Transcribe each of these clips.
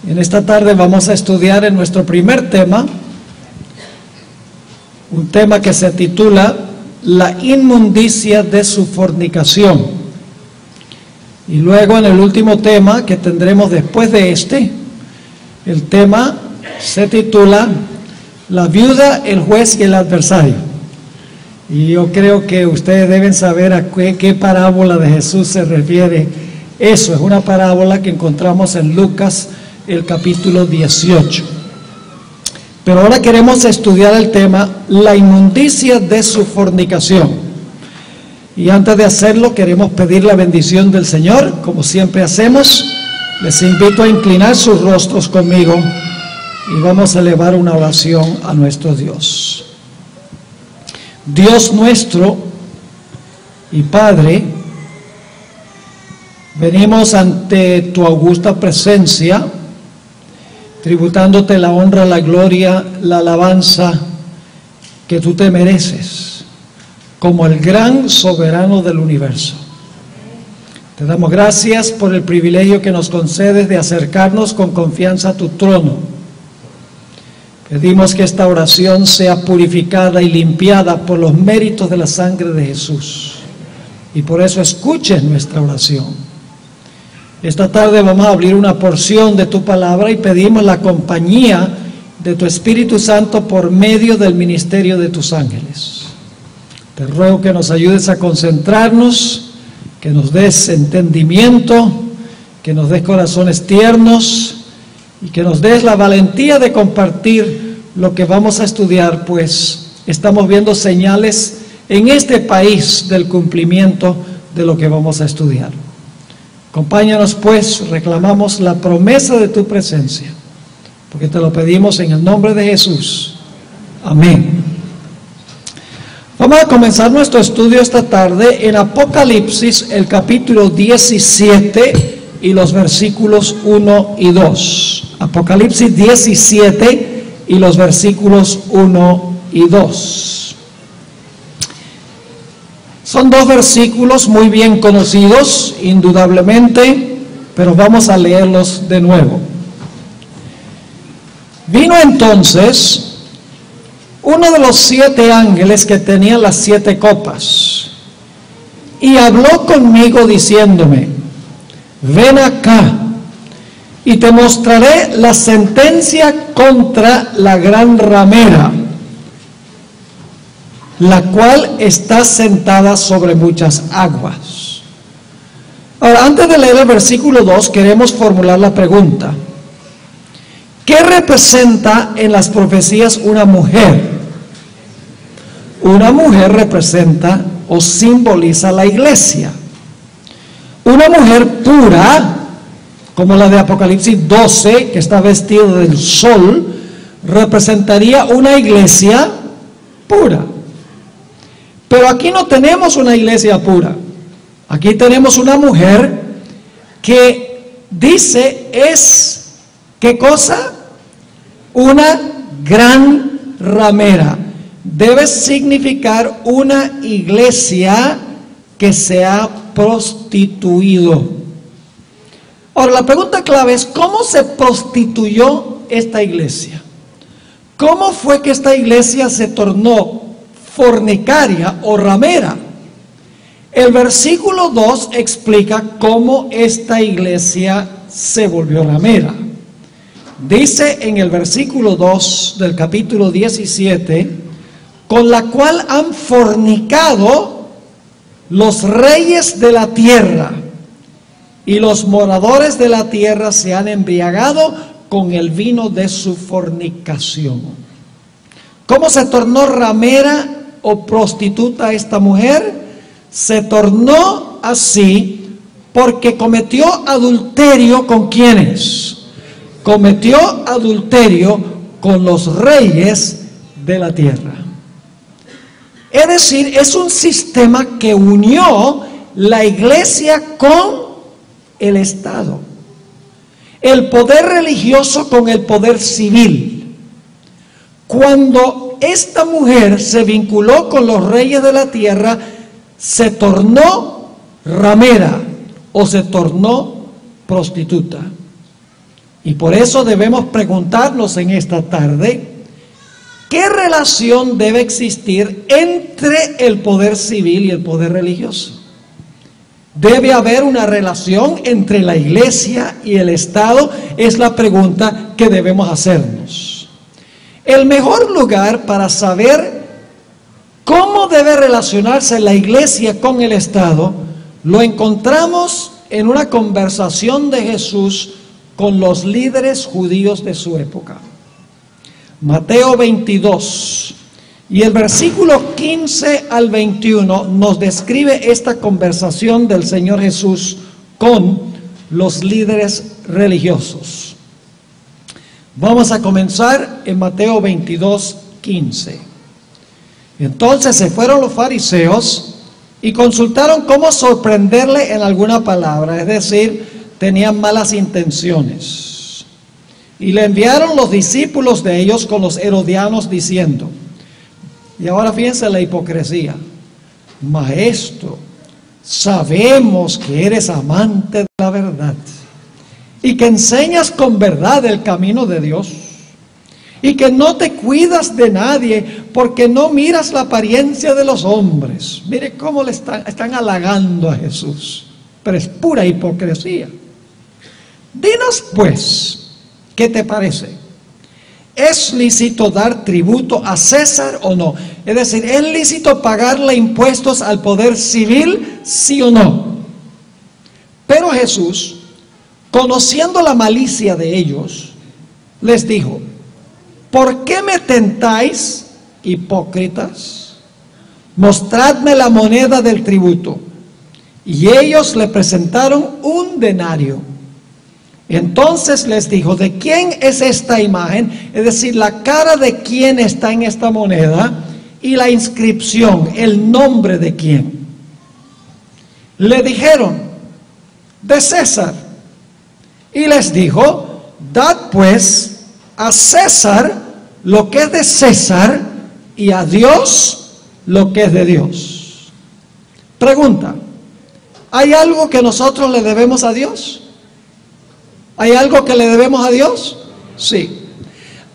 En esta tarde vamos a estudiar en nuestro primer tema, un tema que se titula La inmundicia de su fornicación. Y luego en el último tema que tendremos después de este, el tema se titula La viuda, el juez y el adversario. Y yo creo que ustedes deben saber a qué parábola de Jesús se refiere. Eso es una parábola que encontramos en Lucas, el capítulo 18. Pero ahora queremos estudiar el tema, la inmundicia de su fornicación. Y antes de hacerlo, queremos pedir la bendición del Señor, como siempre hacemos. Les invito a inclinar sus rostros conmigo y vamos a elevar una oración a nuestro Dios. Dios nuestro y Padre, venimos ante tu augusta presencia, tributándote la honra, la gloria, la alabanza que tú te mereces, como el gran soberano del universo. Te damos gracias por el privilegio que nos concedes de acercarnos con confianza a tu trono. Pedimos que esta oración sea purificada y limpiada por los méritos de la sangre de Jesús. Y por eso escuches nuestra oración. Esta tarde vamos a abrir una porción de tu palabra y pedimos la compañía de tu Espíritu Santo por medio del ministerio de tus ángeles. Te ruego que nos ayudes a concentrarnos, que nos des entendimiento, que nos des corazones tiernos y que nos des la valentía de compartir lo que vamos a estudiar, pues estamos viendo señales en este país del cumplimiento de lo que vamos a estudiar. Acompáñanos pues, reclamamos la promesa de tu presencia, porque te lo pedimos en el nombre de Jesús. Amén. Vamos a comenzar nuestro estudio esta tarde en Apocalipsis, el capítulo 17 y los versículos 1 y 2. Apocalipsis 17 y los versículos 1 y 2. Son dos versículos muy bien conocidos, indudablemente, pero vamos a leerlos de nuevo. Vino entonces uno de los 7 ángeles que tenía las 7 copas y habló conmigo diciéndome: ven acá y te mostraré la sentencia contra la gran ramera, la cual está sentada sobre muchas aguas. Ahora, antes de leer el versículo 2, queremos formular la pregunta: ¿qué representa en las profecías una mujer? Una mujer representa o simboliza la iglesia. Una mujer pura, como la de Apocalipsis 12, que está vestida del sol, representaría una iglesia pura. Pero aquí no tenemos una iglesia pura. Aquí tenemos una mujer que dice es, ¿qué cosa? Una gran ramera. Debe significar una iglesia que se ha prostituido. Ahora, la pregunta clave es: ¿cómo se prostituyó esta iglesia? ¿Cómo fue que esta iglesia se tornó fornicaria o ramera? El versículo 2 explica cómo esta iglesia se volvió ramera. Dice en el versículo 2 del capítulo 17: con la cual han fornicado los reyes de la tierra, y los moradores de la tierra se han embriagado con el vino de su fornicación. ¿Cómo se tornó ramera o prostituta esta mujer? Se tornó así porque cometió adulterio. ¿Con quiénes? Cometió adulterio con los reyes de la tierra. Es decir, es un sistema que unió la iglesia con el Estado, el poder religioso con el poder civil. Cuando esta mujer se vinculó con los reyes de la tierra, se tornó ramera o se tornó prostituta. Y por eso debemos preguntarnos en esta tarde, ¿qué relación debe existir entre el poder civil y el poder religioso? ¿Debe haber una relación entre la iglesia y el Estado? Es la pregunta que debemos hacernos. El mejor lugar para saber cómo debe relacionarse la iglesia con el Estado lo encontramos en una conversación de Jesús con los líderes judíos de su época. Mateo 22 y el versículo 15 al 21 nos describe esta conversación del Señor Jesús con los líderes religiosos. Vamos a comenzar en Mateo 22, 15. Entonces se fueron los fariseos y consultaron cómo sorprenderle en alguna palabra, es decir, tenían malas intenciones. Y le enviaron los discípulos de ellos con los herodianos diciendo, y ahora fíjense la hipocresía, Maestro, sabemos que eres amante de la verdad y que enseñas con verdad el camino de Dios y que no te cuidas de nadie porque no miras la apariencia de los hombres. Mire cómo le están halagando a Jesús, pero es pura hipocresía. Dinos pues, ¿qué te parece? ¿Es lícito dar tributo a César o no? Es decir, ¿es lícito pagarle impuestos al poder civil, sí o no? Pero Jesús, conociendo la malicia de ellos, les dijo, ¿por qué me tentáis, hipócritas? Mostradme la moneda del tributo. Y ellos le presentaron un denario. Entonces les dijo, ¿de quién es esta imagen? Es decir, la cara de quién está en esta moneda y la inscripción, el nombre de quién. Le dijeron, de César. Y les dijo, dad pues a César lo que es de César y a Dios lo que es de Dios. Pregunta, ¿hay algo que nosotros le debemos a Dios? ¿Hay algo que le debemos a Dios? Sí.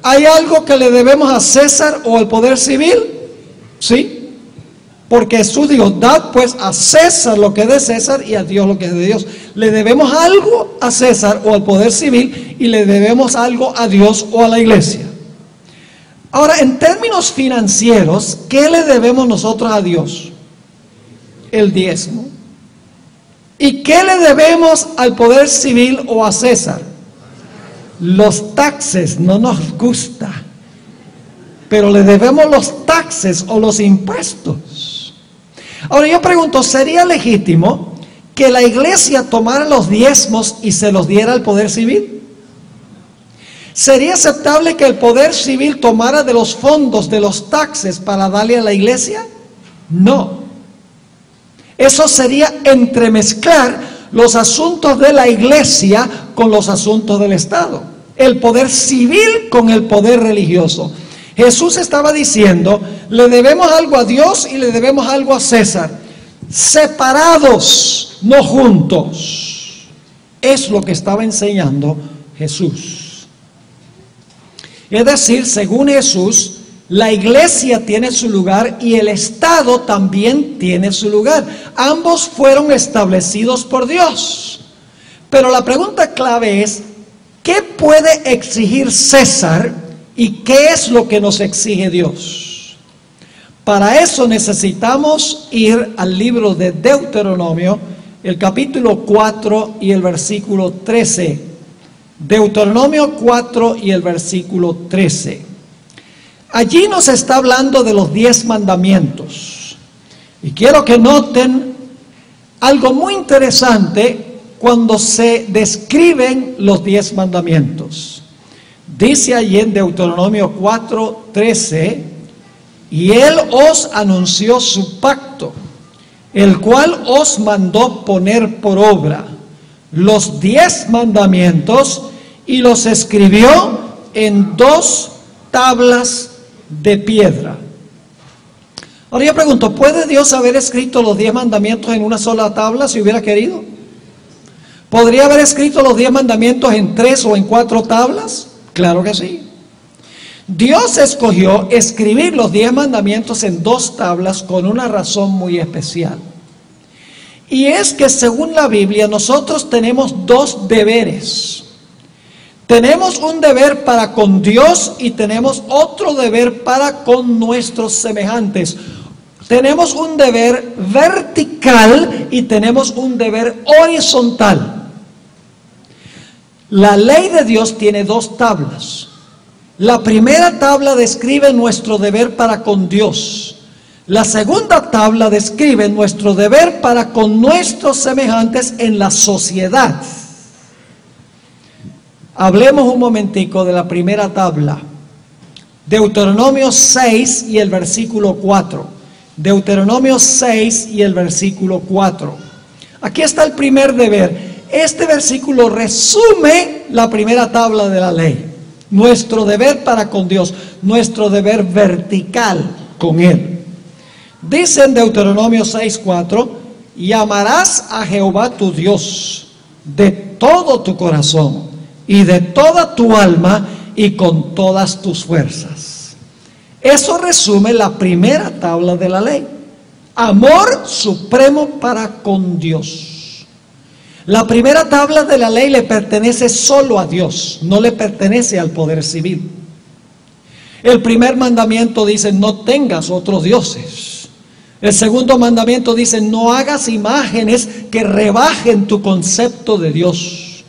¿Hay algo que le debemos a César o al poder civil? Sí. Porque Jesús dijo, dad pues a César lo que es de César y a Dios lo que es de Dios. Le debemos algo a César o al poder civil y le debemos algo a Dios o a la iglesia. Ahora, en términos financieros, ¿qué le debemos nosotros a Dios? El diezmo. ¿Y qué le debemos al poder civil o a César? Los taxes. No nos gusta, pero le debemos los taxes o los impuestos. Ahora yo pregunto, ¿sería legítimo que la iglesia tomara los diezmos y se los diera al poder civil? ¿Sería aceptable que el poder civil tomara de los fondos de los taxes para darle a la iglesia? No. Eso sería entremezclar los asuntos de la iglesia con los asuntos del Estado. El poder civil con el poder religioso. Jesús estaba diciendo, le debemos algo a Dios y le debemos algo a César. Separados, no juntos. Es lo que estaba enseñando Jesús. Es decir, según Jesús, la iglesia tiene su lugar y el Estado también tiene su lugar. Ambos fueron establecidos por Dios. Pero la pregunta clave es, ¿qué puede exigir César y qué es lo que nos exige Dios? Para eso necesitamos ir al libro de Deuteronomio, el capítulo 4 y el versículo 13. Deuteronomio 4 y el versículo 13. Allí nos está hablando de los 10 mandamientos. Y quiero que noten algo muy interesante cuando se describen los 10 mandamientos. Dice allí en Deuteronomio 4:13, y él os anunció su pacto, el cual os mandó poner por obra los 10 mandamientos y los escribió en 2 tablas de piedra. Ahora yo pregunto, ¿puede Dios haber escrito los 10 mandamientos en una sola tabla si hubiera querido? ¿Podría haber escrito los 10 mandamientos en 3 o en 4 tablas? Claro que sí. Dios escogió escribir los 10 mandamientos en 2 tablas con una razón muy especial. Y es que según la Biblia nosotros tenemos 2 deberes. Tenemos un deber para con Dios y tenemos otro deber para con nuestros semejantes. Tenemos un deber vertical y tenemos un deber horizontal. La ley de Dios tiene 2 tablas. La primera tabla describe nuestro deber para con Dios. La segunda tabla describe nuestro deber para con nuestros semejantes en la sociedad. Hablemos un momentico de la primera tabla. Deuteronomio 6 y el versículo 4. Deuteronomio 6 y el versículo 4. Aquí está el primer deber. Este versículo resume la primera tabla de la ley. Nuestro deber para con Dios, nuestro deber vertical con Él. Dice en Deuteronomio 6:4: y amarás a Jehová tu Dios de todo tu corazón y de toda tu alma y con todas tus fuerzas. Eso resume la primera tabla de la ley. Amor supremo para con Dios. La primera tabla de la ley le pertenece solo a Dios, no le pertenece al poder civil. El primer mandamiento dice: no tengas otros dioses. El segundo mandamiento dice: no hagas imágenes que rebajen tu concepto de Dios.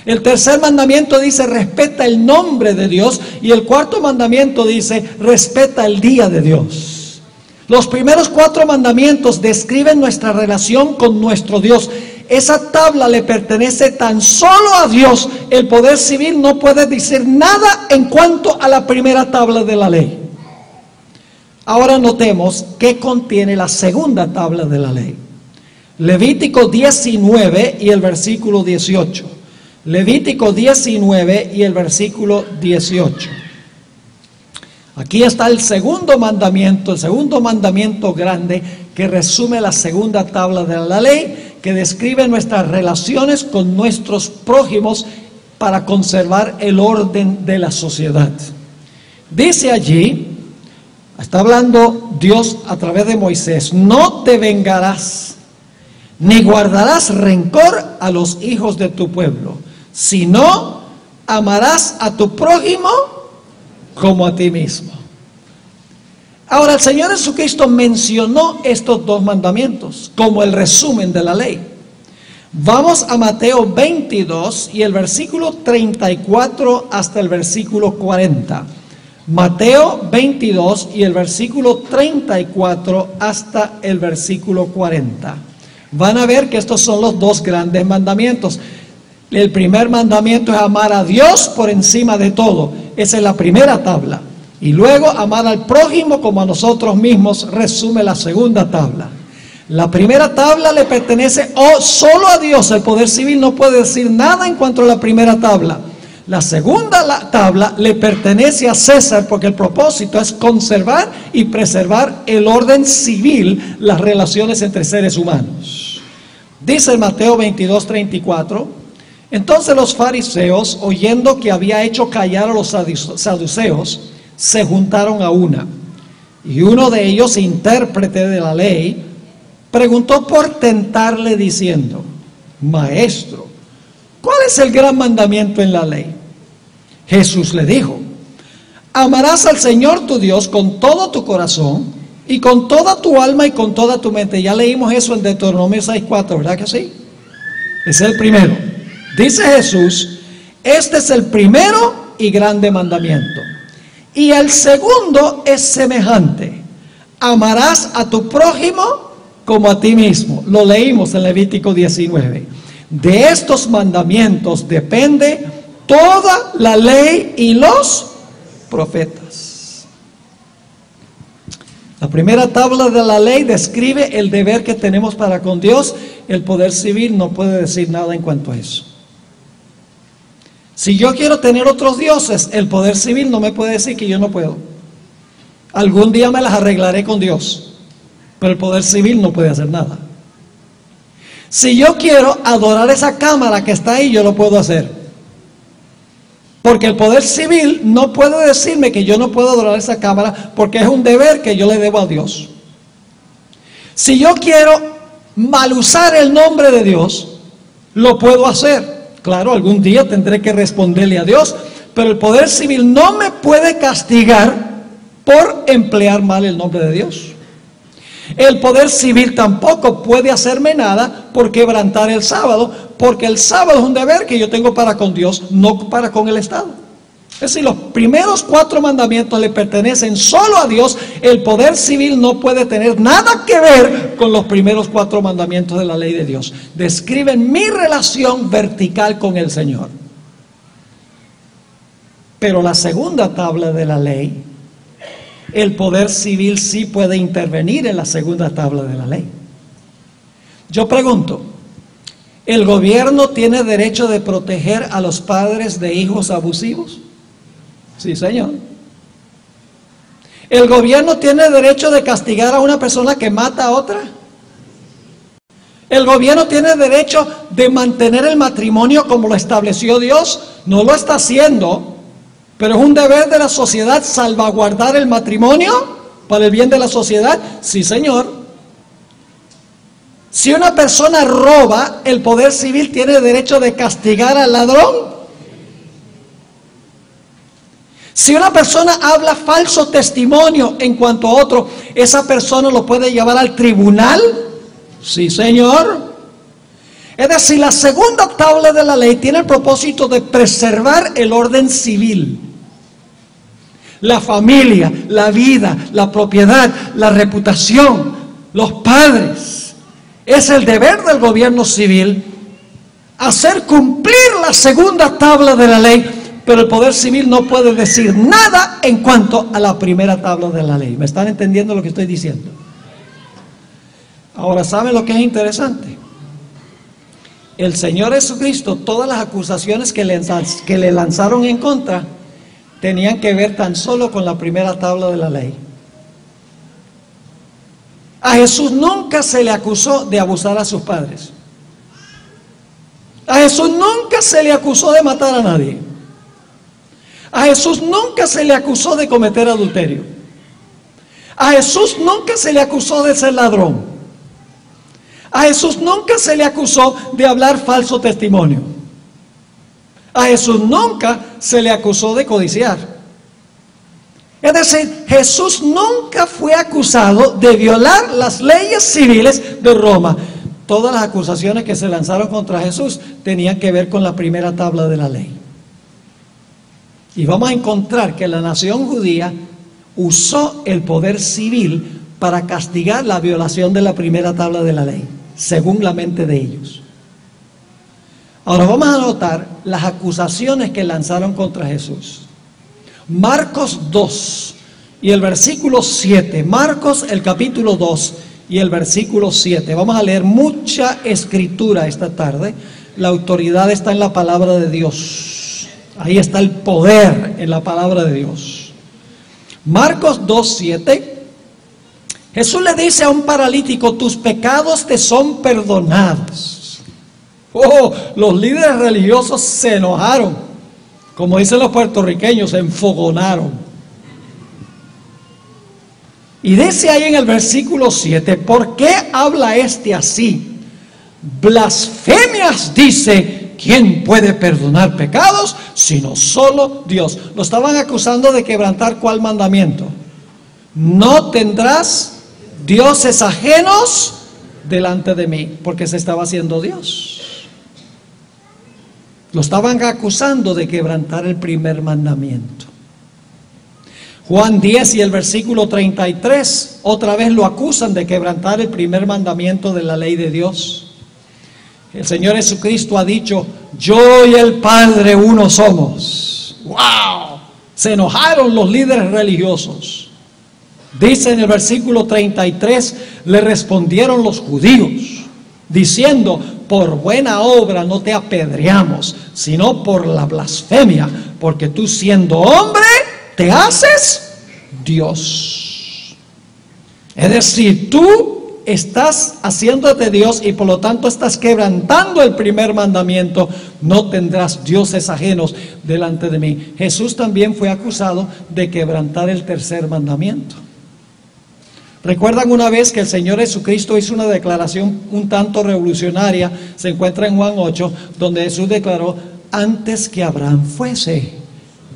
El tercer mandamiento dice: respeta el nombre de Dios. Y el cuarto mandamiento dice: respeta el día de Dios. Los primeros 4 mandamientos describen nuestra relación con nuestro Dios. Esa tabla le pertenece tan solo a Dios. El poder civil no puede decir nada en cuanto a la primera tabla de la ley. Ahora notemos qué contiene la segunda tabla de la ley. Levítico 19 y el versículo 18. Levítico 19 y el versículo 18. Aquí está el segundo mandamiento grande que resume la segunda tabla de la ley, que describe nuestras relaciones con nuestros prójimos para conservar el orden de la sociedad. Dice allí, está hablando Dios a través de Moisés: no te vengarás, ni guardarás rencor a los hijos de tu pueblo, sino amarás a tu prójimo como a ti mismo. Ahora, el Señor Jesucristo mencionó estos 2 mandamientos como el resumen de la ley. Vamos a Mateo 22 y el versículo 34 hasta el versículo 40. Mateo 22 y el versículo 34 hasta el versículo 40. Van a ver que estos son los 2 grandes mandamientos. El primer mandamiento es amar a Dios por encima de todo. Esa es la primera tabla. Y luego amar al prójimo como a nosotros mismos resume la segunda tabla. La primera tabla le pertenece solo a Dios. El poder civil no puede decir nada en cuanto a la primera tabla. La segunda tabla le pertenece a César, porque el propósito es conservar y preservar el orden civil, las relaciones entre seres humanos. Dice Mateo 22:34: entonces los fariseos, oyendo que había hecho callar a los saduceos, se juntaron a una. Y uno de ellos, intérprete de la ley, preguntó por tentarle diciendo: Maestro, ¿cuál es el gran mandamiento en la ley? Jesús le dijo: amarás al Señor tu Dios con todo tu corazón y con toda tu alma y con toda tu mente. Ya leímos eso en Deuteronomio 6:4, ¿verdad que sí? Ese es el primero. Dice Jesús: este es el primero y grande mandamiento. Y el segundo es semejante: amarás a tu prójimo como a ti mismo. Lo leímos en Levítico 19. De estos mandamientos depende toda la ley y los profetas. La primera tabla de la ley describe el deber que tenemos para con Dios. El poder civil no puede decir nada en cuanto a eso. Si yo quiero tener otros dioses, el poder civil no me puede decir que yo no puedo. Algún día me las arreglaré con Dios, pero el poder civil no puede hacer nada. Si yo quiero adorar esa cámara que está ahí, yo lo puedo hacer. Porque el poder civil no puede decirme que yo no puedo adorar esa cámara, porque es un deber que yo le debo a Dios. Si yo quiero mal usar el nombre de Dios, lo puedo hacer. Claro, algún día tendré que responderle a Dios, pero el poder civil no me puede castigar por emplear mal el nombre de Dios. El poder civil tampoco puede hacerme nada por quebrantar el sábado, porque el sábado es un deber que yo tengo para con Dios, no para con el Estado. Es decir, los primeros 4 mandamientos le pertenecen solo a Dios. El poder civil no puede tener nada que ver con los primeros 4 mandamientos de la ley de Dios. Describen mi relación vertical con el Señor. Pero la segunda tabla de la ley, el poder civil sí puede intervenir en la segunda tabla de la ley. Yo pregunto, ¿el gobierno tiene derecho de proteger a los padres de hijos abusivos? Sí, señor. ¿El gobierno tiene derecho de castigar a una persona que mata a otra? ¿El gobierno tiene derecho de mantener el matrimonio como lo estableció Dios? No lo está haciendo, pero es un deber de la sociedad salvaguardar el matrimonio para el bien de la sociedad. Sí, señor. Si una persona roba, ¿el poder civil tiene derecho de castigar al ladrón? Si una persona habla falso testimonio en cuanto a otro, ¿esa persona lo puede llevar al tribunal? Sí, señor. Es decir, la segunda tabla de la ley tiene el propósito de preservar el orden civil. La familia, la vida, la propiedad, la reputación, los padres. Es el deber del gobierno civil hacer cumplir la segunda tabla de la ley. Pero el poder civil no puede decir nada en cuanto a la primera tabla de la ley. ¿Me están entendiendo lo que estoy diciendo? Ahora, ¿saben lo que es interesante? El Señor Jesucristo, todas las acusaciones que le lanzaron en contra, tenían que ver tan solo con la primera tabla de la ley. A Jesús nunca se le acusó de abusar a sus padres. A Jesús nunca se le acusó de matar a nadie. A Jesús nunca se le acusó de cometer adulterio. A Jesús nunca se le acusó de ser ladrón. A Jesús nunca se le acusó de hablar falso testimonio. A Jesús nunca se le acusó de codiciar. Es decir, Jesús nunca fue acusado de violar las leyes civiles de Roma. Todas las acusaciones que se lanzaron contra Jesús tenían que ver con la primera tabla de la ley. Y vamos a encontrar que la nación judía usó el poder civil para castigar la violación de la primera tabla de la ley, según la mente de ellos. Ahora vamos a notar las acusaciones que lanzaron contra Jesús. Marcos 2 y el versículo 7. Marcos el capítulo 2 y el versículo 7. Vamos a leer mucha escritura esta tarde. La autoridad está en la palabra de Dios. Ahí está el poder en la palabra de Dios. Marcos 2:7. Jesús le dice a un paralítico: tus pecados te son perdonados. Oh, los líderes religiosos se enojaron. Como dicen los puertorriqueños, se enfogonaron. Y dice ahí en el versículo 7: ¿por qué habla este así? Blasfemias dice. ¿Quién puede perdonar pecados sino solo Dios? Lo estaban acusando de quebrantar ¿cuál mandamiento? No tendrás dioses ajenos delante de mí, porque se estaba haciendo Dios. Lo estaban acusando de quebrantar el primer mandamiento. Juan 10 y el versículo 33, otra vez lo acusan de quebrantar el primer mandamiento de la ley de Dios. El Señor Jesucristo ha dicho: yo y el Padre uno somos. ¡Wow! Se enojaron los líderes religiosos. Dice en el versículo 33, le respondieron los judíos, diciendo: por buena obra no te apedreamos, sino por la blasfemia, porque tú siendo hombre, te haces Dios. Es decir, tú estás haciéndote Dios y por lo tanto estás quebrantando el primer mandamiento: no tendrás dioses ajenos delante de mí. Jesús también fue acusado de quebrantar el tercer mandamiento. ¿Recuerdan una vez que el Señor Jesucristo hizo una declaración un tanto revolucionaria? Se encuentra en Juan 8, donde Jesús declaró: antes que Abraham fuese,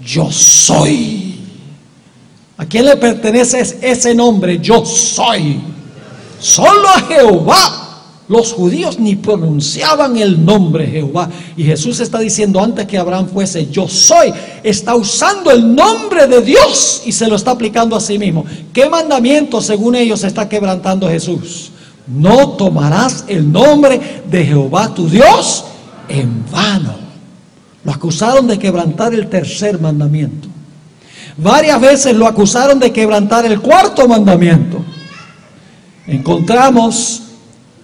yo soy. ¿A quién le pertenece ese nombre? Yo soy. Solo a Jehová. Los judíos ni pronunciaban el nombre Jehová. Y Jesús está diciendo: antes que Abraham fuese, yo soy. Está usando el nombre de Dios y se lo está aplicando a sí mismo. ¿Qué mandamiento, según ellos, está quebrantando Jesús? No tomarás el nombre de Jehová tu Dios en vano. Lo acusaron de quebrantar el tercer mandamiento. Varias veces lo acusaron de quebrantar el cuarto mandamiento. Encontramos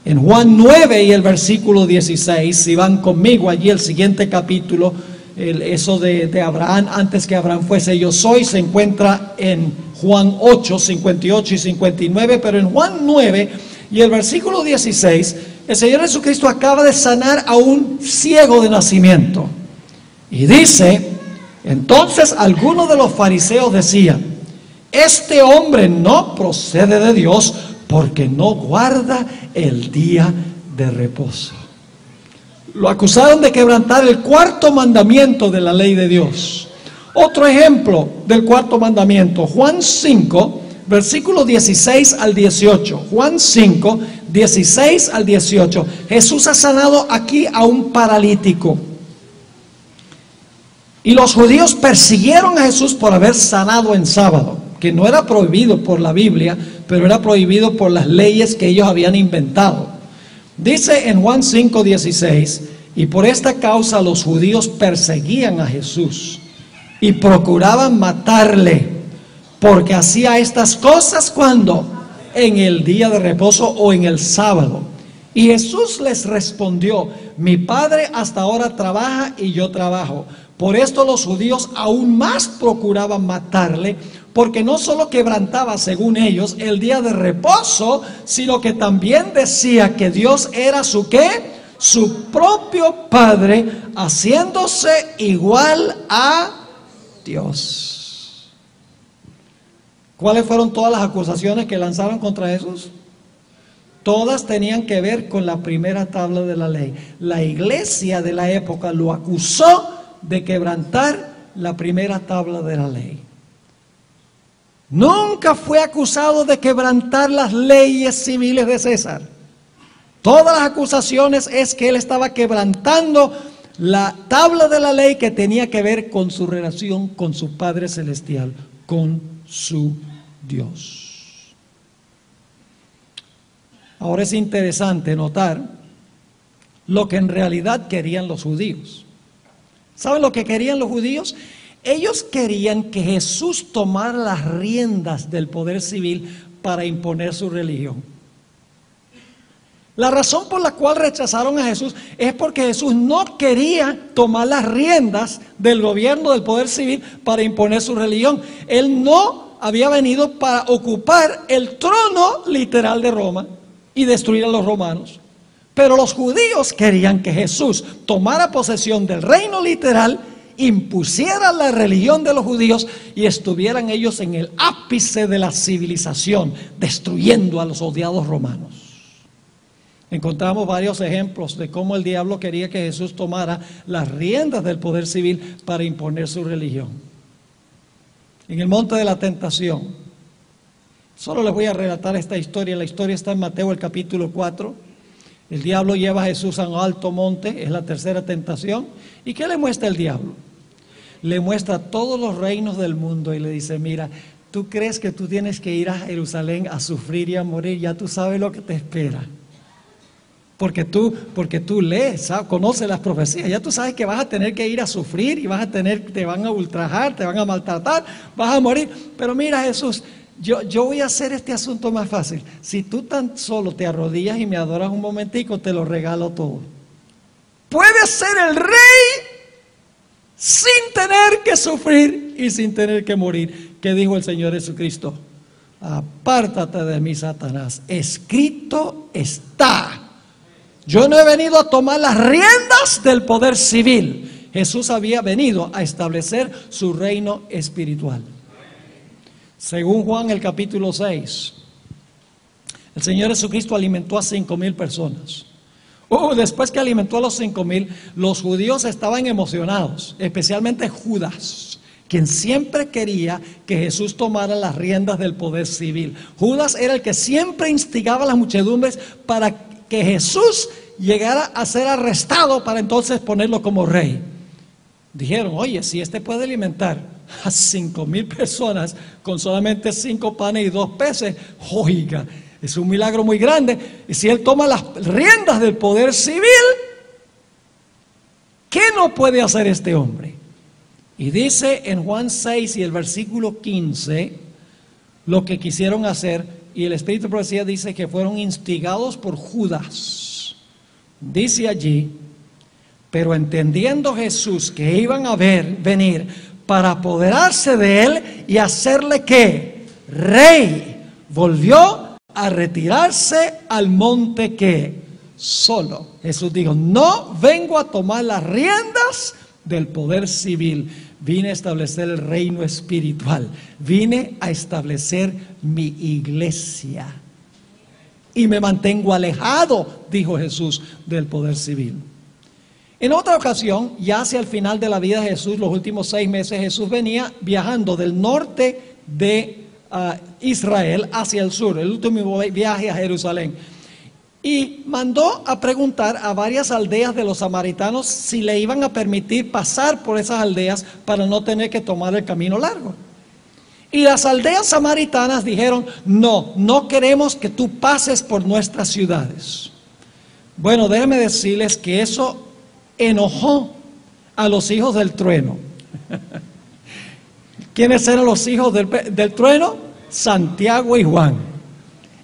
en Juan 9 y el versículo 16, si van conmigo allí, el siguiente capítulo, eso de Abraham, antes que Abraham fuese, yo soy, se encuentra en Juan 8, 58 y 59, pero en Juan 9 y el versículo 16, el Señor Jesucristo acaba de sanar a un ciego de nacimiento. Y dice: entonces algunos de los fariseos decían: este hombre no procede de Dios, porque no guarda el día de reposo. Lo acusaron de quebrantar el cuarto mandamiento de la ley de Dios. Otro ejemplo del cuarto mandamiento, Juan 5, versículos 16 al 18. Juan 5, 16 al 18. Jesús ha sanado aquí a un paralítico. Y los judíos persiguieron a Jesús por haber sanado en sábado, que no era prohibido por la Biblia, pero era prohibido por las leyes que ellos habían inventado. Dice en Juan 5:16: y por esta causa los judíos perseguían a Jesús y procuraban matarle, porque hacía estas cosas ¿cuándo? En el día de reposo o en el sábado. Y Jesús les respondió: mi Padre hasta ahora trabaja y yo trabajo. Por esto los judíos aún más procuraban matarle, porque no solo quebrantaba, según ellos, el día de reposo, sino que también decía que Dios era su ¿qué? Su propio Padre, haciéndose igual a Dios. ¿Cuáles fueron todas las acusaciones que lanzaron contra Jesús? Todas tenían que ver con la primera tabla de la ley. La iglesia de la época lo acusó de quebrantar la primera tabla de la ley. Nunca fue acusado de quebrantar las leyes civiles de César. Todas las acusaciones es que él estaba quebrantando la tabla de la ley que tenía que ver con su relación con su Padre Celestial, con su Dios. Ahora es interesante notar lo que en realidad querían los judíos. ¿Saben lo que querían los judíos? Ellos querían que Jesús tomara las riendas del poder civil para imponer su religión. La razón por la cual rechazaron a Jesús es porque Jesús no quería tomar las riendas del gobierno del poder civil para imponer su religión. Él no había venido para ocupar el trono literal de Roma y destruir a los romanos. Pero los judíos querían que Jesús tomara posesión del reino literal, impusiera la religión de los judíos y estuvieran ellos en el ápice de la civilización, destruyendo a los odiados romanos. Encontramos varios ejemplos de cómo el diablo quería que Jesús tomara las riendas del poder civil para imponer su religión. En el monte de la tentación, solo les voy a relatar esta historia. La historia está en Mateo el capítulo 4. El diablo lleva a Jesús a un alto monte, es la tercera tentación. ¿Y qué le muestra el diablo? Le muestra todos los reinos del mundo y le dice: mira, tú crees que tú tienes que ir a Jerusalén a sufrir y a morir, ya tú sabes lo que te espera. Porque tú lees, ¿sabes? Conoces las profecías, ya tú sabes que vas a tener que ir a sufrir y te van a ultrajar, te van a maltratar, vas a morir. Pero mira, Jesús, yo voy a hacer este asunto más fácil. Si tú tan solo te arrodillas y me adoras un momentico, te lo regalo todo. Puedes ser el rey sin tener que sufrir y sin tener que morir. ¿Qué dijo el Señor Jesucristo? apártate de mí, Satanás, escrito está. Yo no he venido a tomar las riendas del poder civil. Jesús había venido a establecer su reino espiritual. Según Juan el capítulo 6, el Señor Jesucristo alimentó a 5,000 personas. Después que alimentó a los 5,000, los judíos estaban emocionados, especialmente Judas, quien siempre quería que Jesús tomara las riendas del poder civil. Judas era el que siempre instigaba a las muchedumbres para que Jesús llegara a ser arrestado para entonces ponerlo como rey. Dijeron, oye, si este puede alimentar a 5,000 personas con solamente 5 panes y 2 peces, oiga, es un milagro muy grande. Y si él toma las riendas del poder civil, ¿qué no puede hacer este hombre? Y dice en Juan 6 y el versículo 15 lo que quisieron hacer, y el Espíritu de Profecía dice que fueron instigados por Judas. Dice allí, pero entendiendo Jesús que iban a venir para apoderarse de él y hacerle ¿qué? Rey, volvió a retirarse al monte ¿qué? Solo. Jesús dijo, no vengo a tomar las riendas del poder civil, vine a establecer el reino espiritual, vine a establecer mi iglesia y me mantengo alejado, dijo Jesús, del poder civil. En otra ocasión, ya hacia el final de la vida de Jesús, los últimos 6 meses, Jesús venía viajando del norte de Israel hacia el sur, el último viaje a Jerusalén. Y mandó a preguntar a varias aldeas de los samaritanos si le iban a permitir pasar por esas aldeas para no tener que tomar el camino largo. Y las aldeas samaritanas dijeron, no queremos que tú pases por nuestras ciudades. Bueno, déjenme decirles que eso enojó a los hijos del trueno. ¿Quiénes eran los hijos del trueno? Santiago y Juan.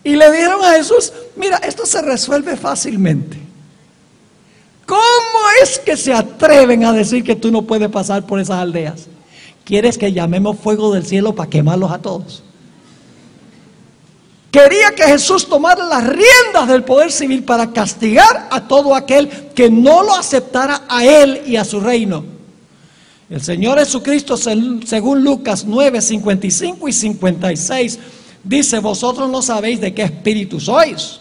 Y le dijeron a Jesús, mira, esto se resuelve fácilmente. ¿Cómo es que se atreven a decir que tú no puedes pasar por esas aldeas? ¿Quieres que llamemos fuego del cielo para quemarlos a todos? Quería que Jesús tomara las riendas del poder civil para castigar a todo aquel que no lo aceptara a él y a su reino. El Señor Jesucristo, según Lucas 9, 55 y 56, dice, vosotros no sabéis de qué espíritu sois,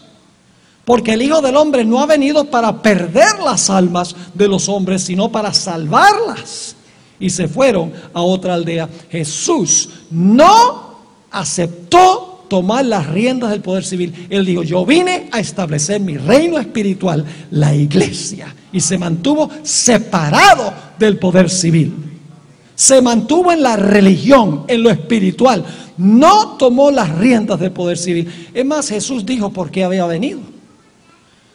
porque el Hijo del Hombre no ha venido para perder las almas de los hombres, sino para salvarlas. Y se fueron a otra aldea. Jesús no aceptó tomar las riendas del poder civil. Él dijo, yo vine a establecer mi reino espiritual, la iglesia. Y se mantuvo separado del poder civil. Se mantuvo en la religión, en lo espiritual. No tomó las riendas del poder civil. Es más, Jesús dijo por qué había venido.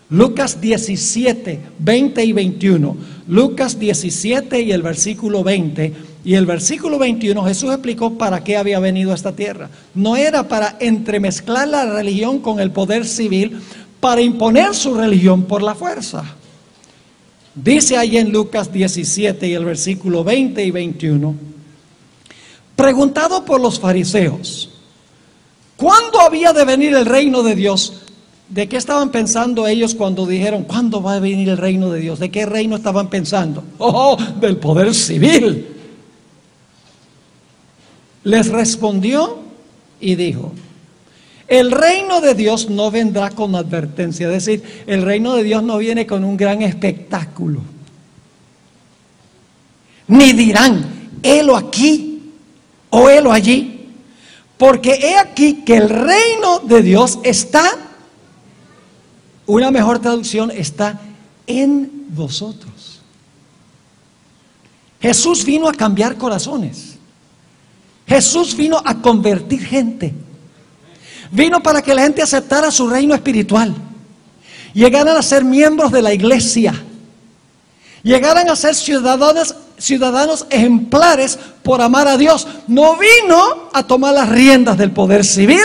Lucas 17, 20 y 21. Lucas 17 y el versículo 20 y el versículo 21, Jesús explicó para qué había venido a esta tierra. No era para entremezclar la religión con el poder civil, para imponer su religión por la fuerza. Dice ahí en Lucas 17 y el versículo 20 y 21, preguntado por los fariseos, ¿cuándo había de venir el reino de Dios? ¿De qué estaban pensando ellos cuando dijeron, ¿cuándo va a venir el reino de Dios? ¿De qué reino estaban pensando? ¡Oh, del poder civil! Les respondió y dijo, el reino de Dios no vendrá con advertencia. Es decir, el reino de Dios no viene con un gran espectáculo. Ni dirán, helo aquí o helo allí. Porque he aquí que el reino de Dios está, una mejor traducción, está en vosotros. Jesús vino a cambiar corazones. Jesús vino a convertir gente. Vino para que la gente aceptara su reino espiritual. Llegaran a ser miembros de la iglesia. Llegaran a ser ciudadanos ejemplares por amar a Dios. No vino a tomar las riendas del poder civil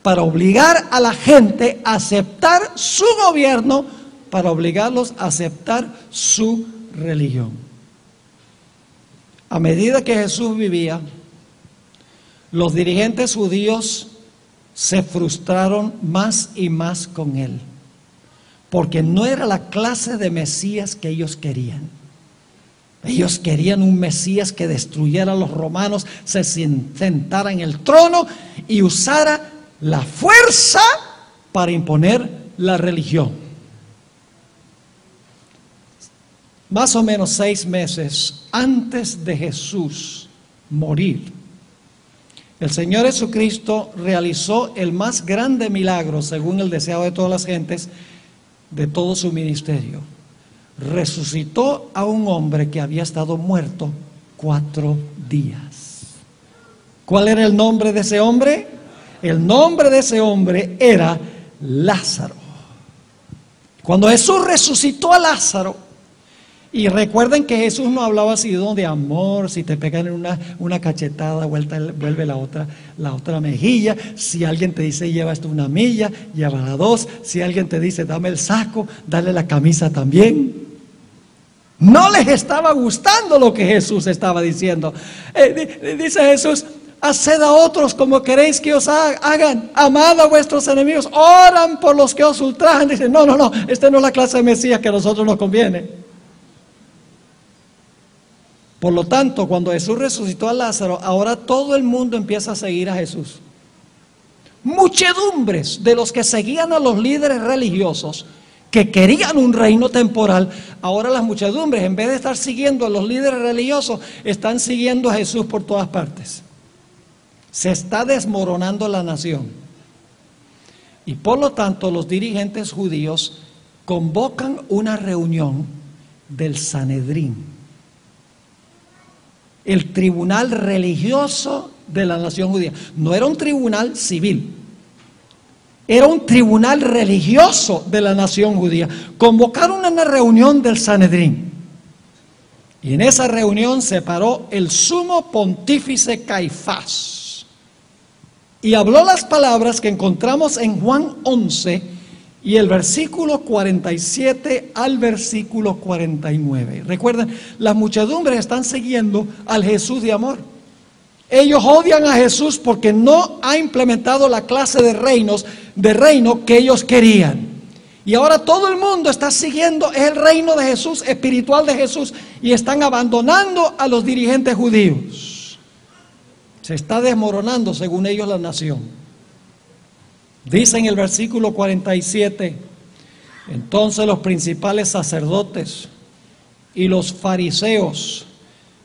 para obligar a la gente a aceptar su gobierno, para obligarlos a aceptar su religión. A medida que Jesús vivía, los dirigentes judíos se frustraron más y más con él, porque no era la clase de Mesías que ellos querían. Ellos querían un Mesías que destruyera a los romanos, se sentara en el trono y usara la fuerza para imponer la religión. Más o menos 6 meses antes de Jesús morir, el Señor Jesucristo realizó el más grande milagro, según el deseo de todas las gentes, de todo su ministerio. Resucitó a un hombre que había estado muerto 4 días. ¿Cuál era el nombre de ese hombre? El nombre de ese hombre era Lázaro. Cuando Jesús resucitó a Lázaro, y recuerden que Jesús no hablaba así de amor, si te pegan en una cachetada, vuelve la otra mejilla. Si alguien te dice lleva esto 1 milla, llévala 2. Si alguien te dice dame el saco, dale la camisa también. No les estaba gustando lo que Jesús estaba diciendo. Dice Jesús: haced a otros como queréis que os hagan, amad a vuestros enemigos, oran por los que os ultrajan. Dice: no, esta no es la clase de Mesías que a nosotros nos conviene. Por lo tanto, cuando Jesús resucitó a Lázaro, ahora todo el mundo empieza a seguir a Jesús. Muchedumbres de los que seguían a los líderes religiosos, que querían un reino temporal, ahora las muchedumbres, en vez de estar siguiendo a los líderes religiosos, están siguiendo a Jesús por todas partes. Se está desmoronando la nación. Y por lo tanto, los dirigentes judíos convocan una reunión del Sanedrín, el tribunal religioso de la nación judía. No era un tribunal civil, era un tribunal religioso de la nación judía. Convocaron una reunión del Sanedrín, y en esa reunión se paró el sumo pontífice Caifás y habló las palabras que encontramos en Juan 11 y el versículo 47 al versículo 49. Recuerden, las muchedumbres están siguiendo al Jesús de amor. Ellos odian a Jesús porque no ha implementado la clase de reino que ellos querían. Y ahora todo el mundo está siguiendo el reino de Jesús, espiritual de Jesús, y están abandonando a los dirigentes judíos. Se está desmoronando, según ellos, la nación. Dice en el versículo 47: entonces los principales sacerdotes y los fariseos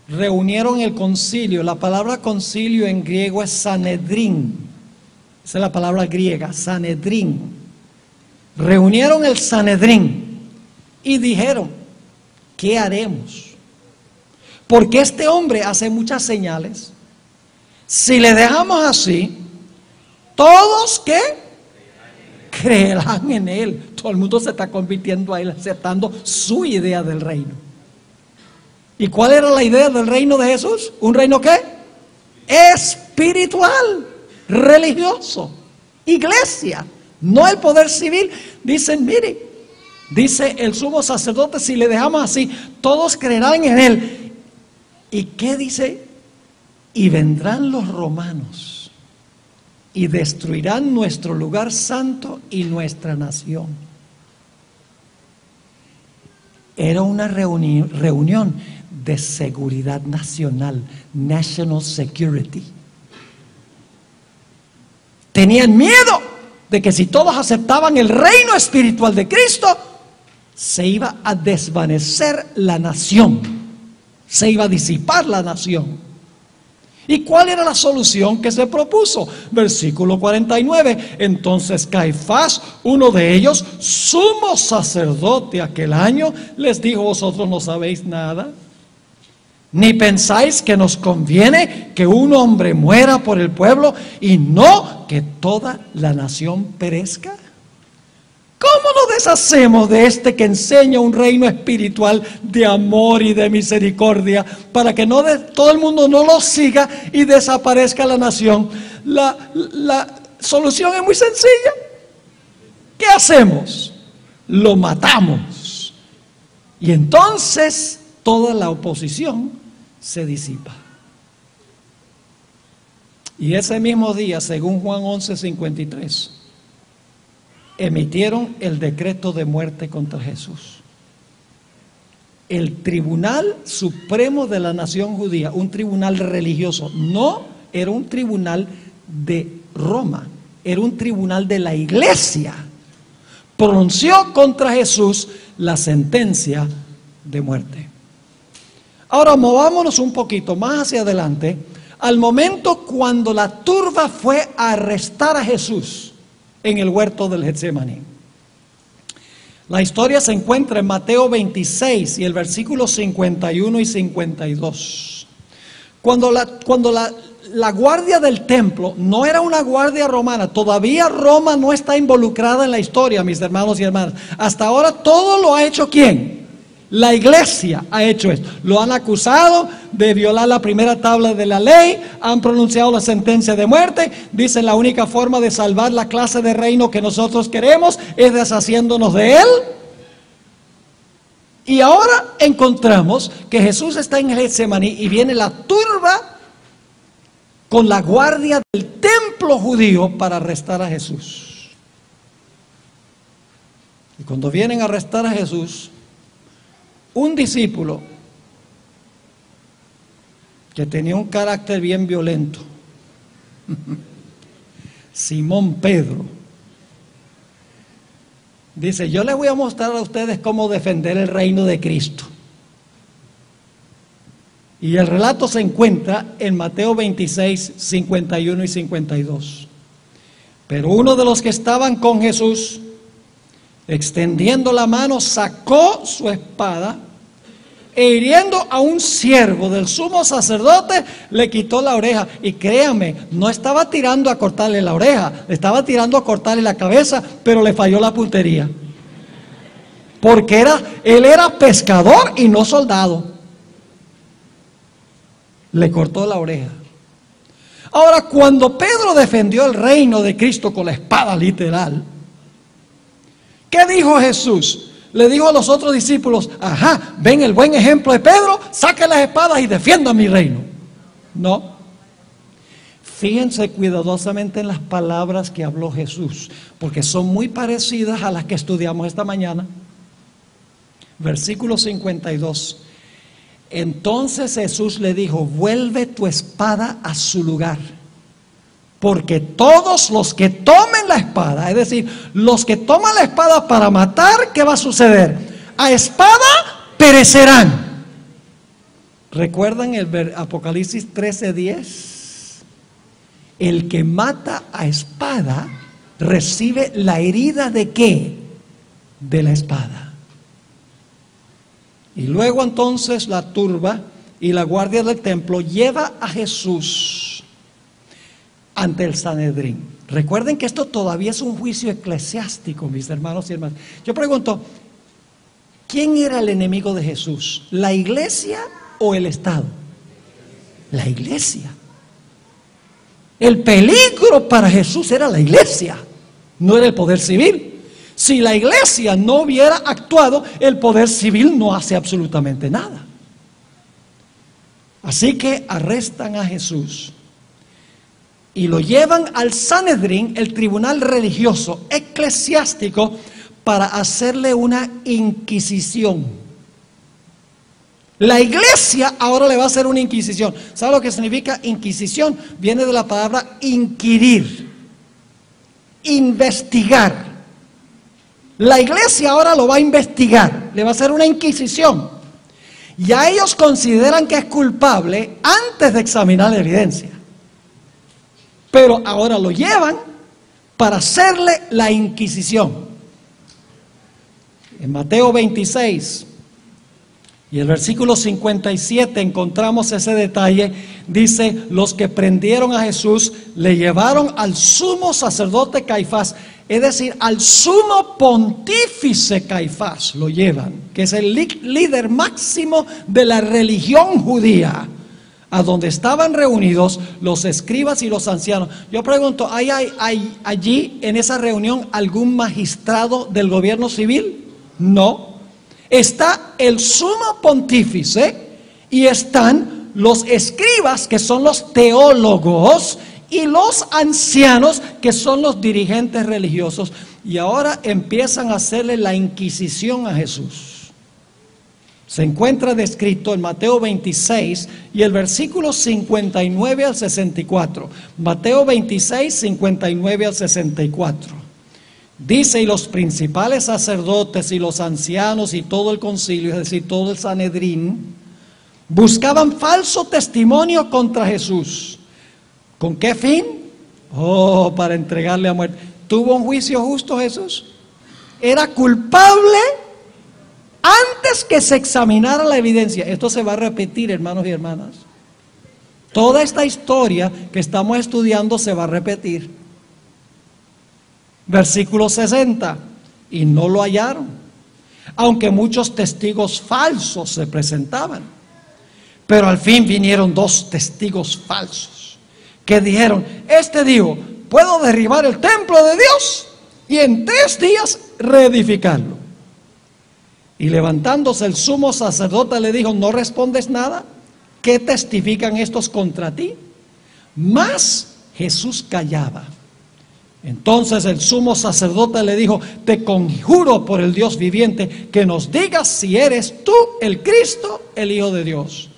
reunieron el concilio. La palabra concilio en griego es Sanedrín. Esa es la palabra griega, Sanedrín. Reunieron el Sanedrín y dijeron: ¿qué haremos? Porque este hombre hace muchas señales. Si le dejamos así, todos ¿qué? Creerán en él. Todo el mundo se está convirtiendo a él, aceptando su idea del reino. ¿Y cuál era la idea del reino de Jesús? ¿Un reino qué? Espiritual, religioso, iglesia, no el poder civil. Dicen: mire, dice el sumo sacerdote, si le dejamos así, todos creerán en él. ¿Y qué dice? Y vendrán los romanos y destruirán nuestro lugar santo y nuestra nación. Era una reunión de seguridad nacional, national security. Tenían miedo de que si todos aceptaban el reino espiritual de Cristo, se iba a desvanecer la nación, se iba a disipar la nación. ¿Y cuál era la solución que se propuso? Versículo 49. Entonces Caifás, uno de ellos, sumo sacerdote aquel año, les dijo: vosotros no sabéis nada, ni pensáis que nos conviene que un hombre muera por el pueblo y no que toda la nación perezca. ¿Cómo nos deshacemos de este que enseña un reino espiritual de amor y de misericordia para que todo el mundo no lo siga y desaparezca la nación? La solución es muy sencilla. ¿Qué hacemos? Lo matamos. Y entonces toda la oposición se disipa. Y ese mismo día, según Juan 11:53, emitieron el decreto de muerte contra Jesús. El Tribunal Supremo de la Nación Judía, un tribunal religioso, no era un tribunal de Roma, era un tribunal de la iglesia, pronunció contra Jesús la sentencia de muerte. Ahora movámonos un poquito más hacia adelante, al momento cuando la turba fue a arrestar a Jesús en el huerto del Getsemaní. La historia se encuentra en Mateo 26 y el versículo 51 y 52. Cuando la guardia del templo no era una guardia romana, todavía Roma no está involucrada en la historia, mis hermanos y hermanas. Hasta ahora todo lo ha hecho ¿quién? La iglesia ha hecho esto. Lo han acusado de violar la primera tabla de la ley, han pronunciado la sentencia de muerte, dicen la única forma de salvar la clase de reino que nosotros queremos es deshaciéndonos de él. Y ahora encontramos que Jesús está en el Getsemaní y viene la turba con la guardia del templo judío para arrestar a Jesús. Y cuando vienen a arrestar a Jesús, un discípulo que tenía un carácter bien violento, Simón Pedro, dice: yo les voy a mostrar a ustedes cómo defender el reino de Cristo. Y el relato se encuentra en Mateo 26, 51 y 52. Pero uno de los que estaban con Jesús, extendiendo la mano, sacó su espada e hiriendo a un siervo del sumo sacerdote, le quitó la oreja. Y créame, no estaba tirando a cortarle la oreja, estaba tirando a cortarle la cabeza, pero le falló la puntería. Porque él era pescador y no soldado. Le cortó la oreja. Ahora, cuando Pedro defendió el reino de Cristo con la espada literal, ¿qué dijo Jesús? Le dijo a los otros discípulos: ajá, ven el buen ejemplo de Pedro, saquen las espadas y defiendan mi reino. No. Fíjense cuidadosamente en las palabras que habló Jesús, porque son muy parecidas a las que estudiamos esta mañana. Versículo 52. Entonces Jesús le dijo: vuelve tu espada a su lugar, porque todos los que tomen la espada, es decir, los que toman la espada para matar, ¿qué va a suceder? A espada perecerán. ¿Recuerdan el Apocalipsis 13:10? El que mata a espada recibe la herida ¿de qué? De la espada. Y luego entonces la turba y la guardia del templo lleva a Jesús ante el Sanedrín. Recuerden que esto todavía es un juicio eclesiástico, mis hermanos y hermanas. Yo pregunto, ¿quién era el enemigo de Jesús? ¿La iglesia o el Estado? La iglesia. El peligro para Jesús era la iglesia, no era el poder civil. Si la iglesia no hubiera actuado, el poder civil no hace absolutamente nada. Así que arrestan a Jesús y lo llevan al Sanedrín, el tribunal religioso eclesiástico, para hacerle una inquisición. La iglesia ahora le va a hacer una inquisición. ¿Sabe lo que significa inquisición? Viene de la palabra inquirir, investigar. La iglesia ahora lo va a investigar, le va a hacer una inquisición. Ya ellos consideran que es culpable antes de examinar la evidencia. Pero ahora lo llevan para hacerle la inquisición. En Mateo 26 y el versículo 57 encontramos ese detalle. Dice: los que prendieron a Jesús le llevaron al sumo sacerdote Caifás, es decir, al sumo pontífice Caifás lo llevan, que es el líder máximo de la religión judía, a donde estaban reunidos los escribas y los ancianos. Yo pregunto, ¿hay allí en esa reunión algún magistrado del gobierno civil? No. Está el sumo pontífice y están los escribas, que son los teólogos, y los ancianos, que son los dirigentes religiosos, y ahora empiezan a hacerle la inquisición a Jesús. Se encuentra descrito en Mateo 26 y el versículo 59 al 64. Mateo 26, 59 al 64. Dice: y los principales sacerdotes y los ancianos y todo el concilio, es decir, todo el Sanedrín, buscaban falso testimonio contra Jesús. ¿Con qué fin? Oh, para entregarle a muerte. ¿Tuvo un juicio justo Jesús? ¿Era culpable? Antes que se examinara la evidencia. Esto se va a repetir, hermanos y hermanas. Toda esta historia que estamos estudiando se va a repetir. Versículo 60. Y no lo hallaron, aunque muchos testigos falsos se presentaban. Pero al fin vinieron 2 testigos falsos que dijeron: este dijo, puedo derribar el templo de Dios y en 3 días reedificarlo. Y levantándose el sumo sacerdote le dijo: ¿no respondes nada? ¿Qué testifican estos contra ti? Mas Jesús callaba. Entonces el sumo sacerdote le dijo: te conjuro por el Dios viviente que nos digas si eres tú el Cristo, el Hijo de Dios.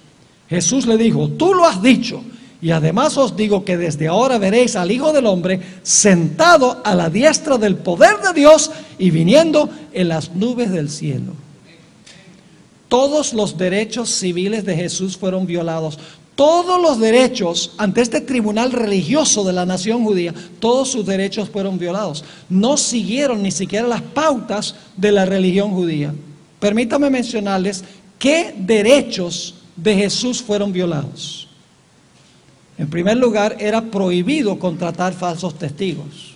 Jesús le dijo: tú lo has dicho, y además os digo que desde ahora veréis al Hijo del Hombre sentado a la diestra del poder de Dios y viniendo en las nubes del cielo. Todos los derechos civiles de Jesús fueron violados. Todos los derechos ante este tribunal religioso de la nación judía, todos sus derechos fueron violados. No siguieron ni siquiera las pautas de la religión judía. Permítame mencionarles qué derechos de Jesús fueron violados. En primer lugar, era prohibido contratar falsos testigos.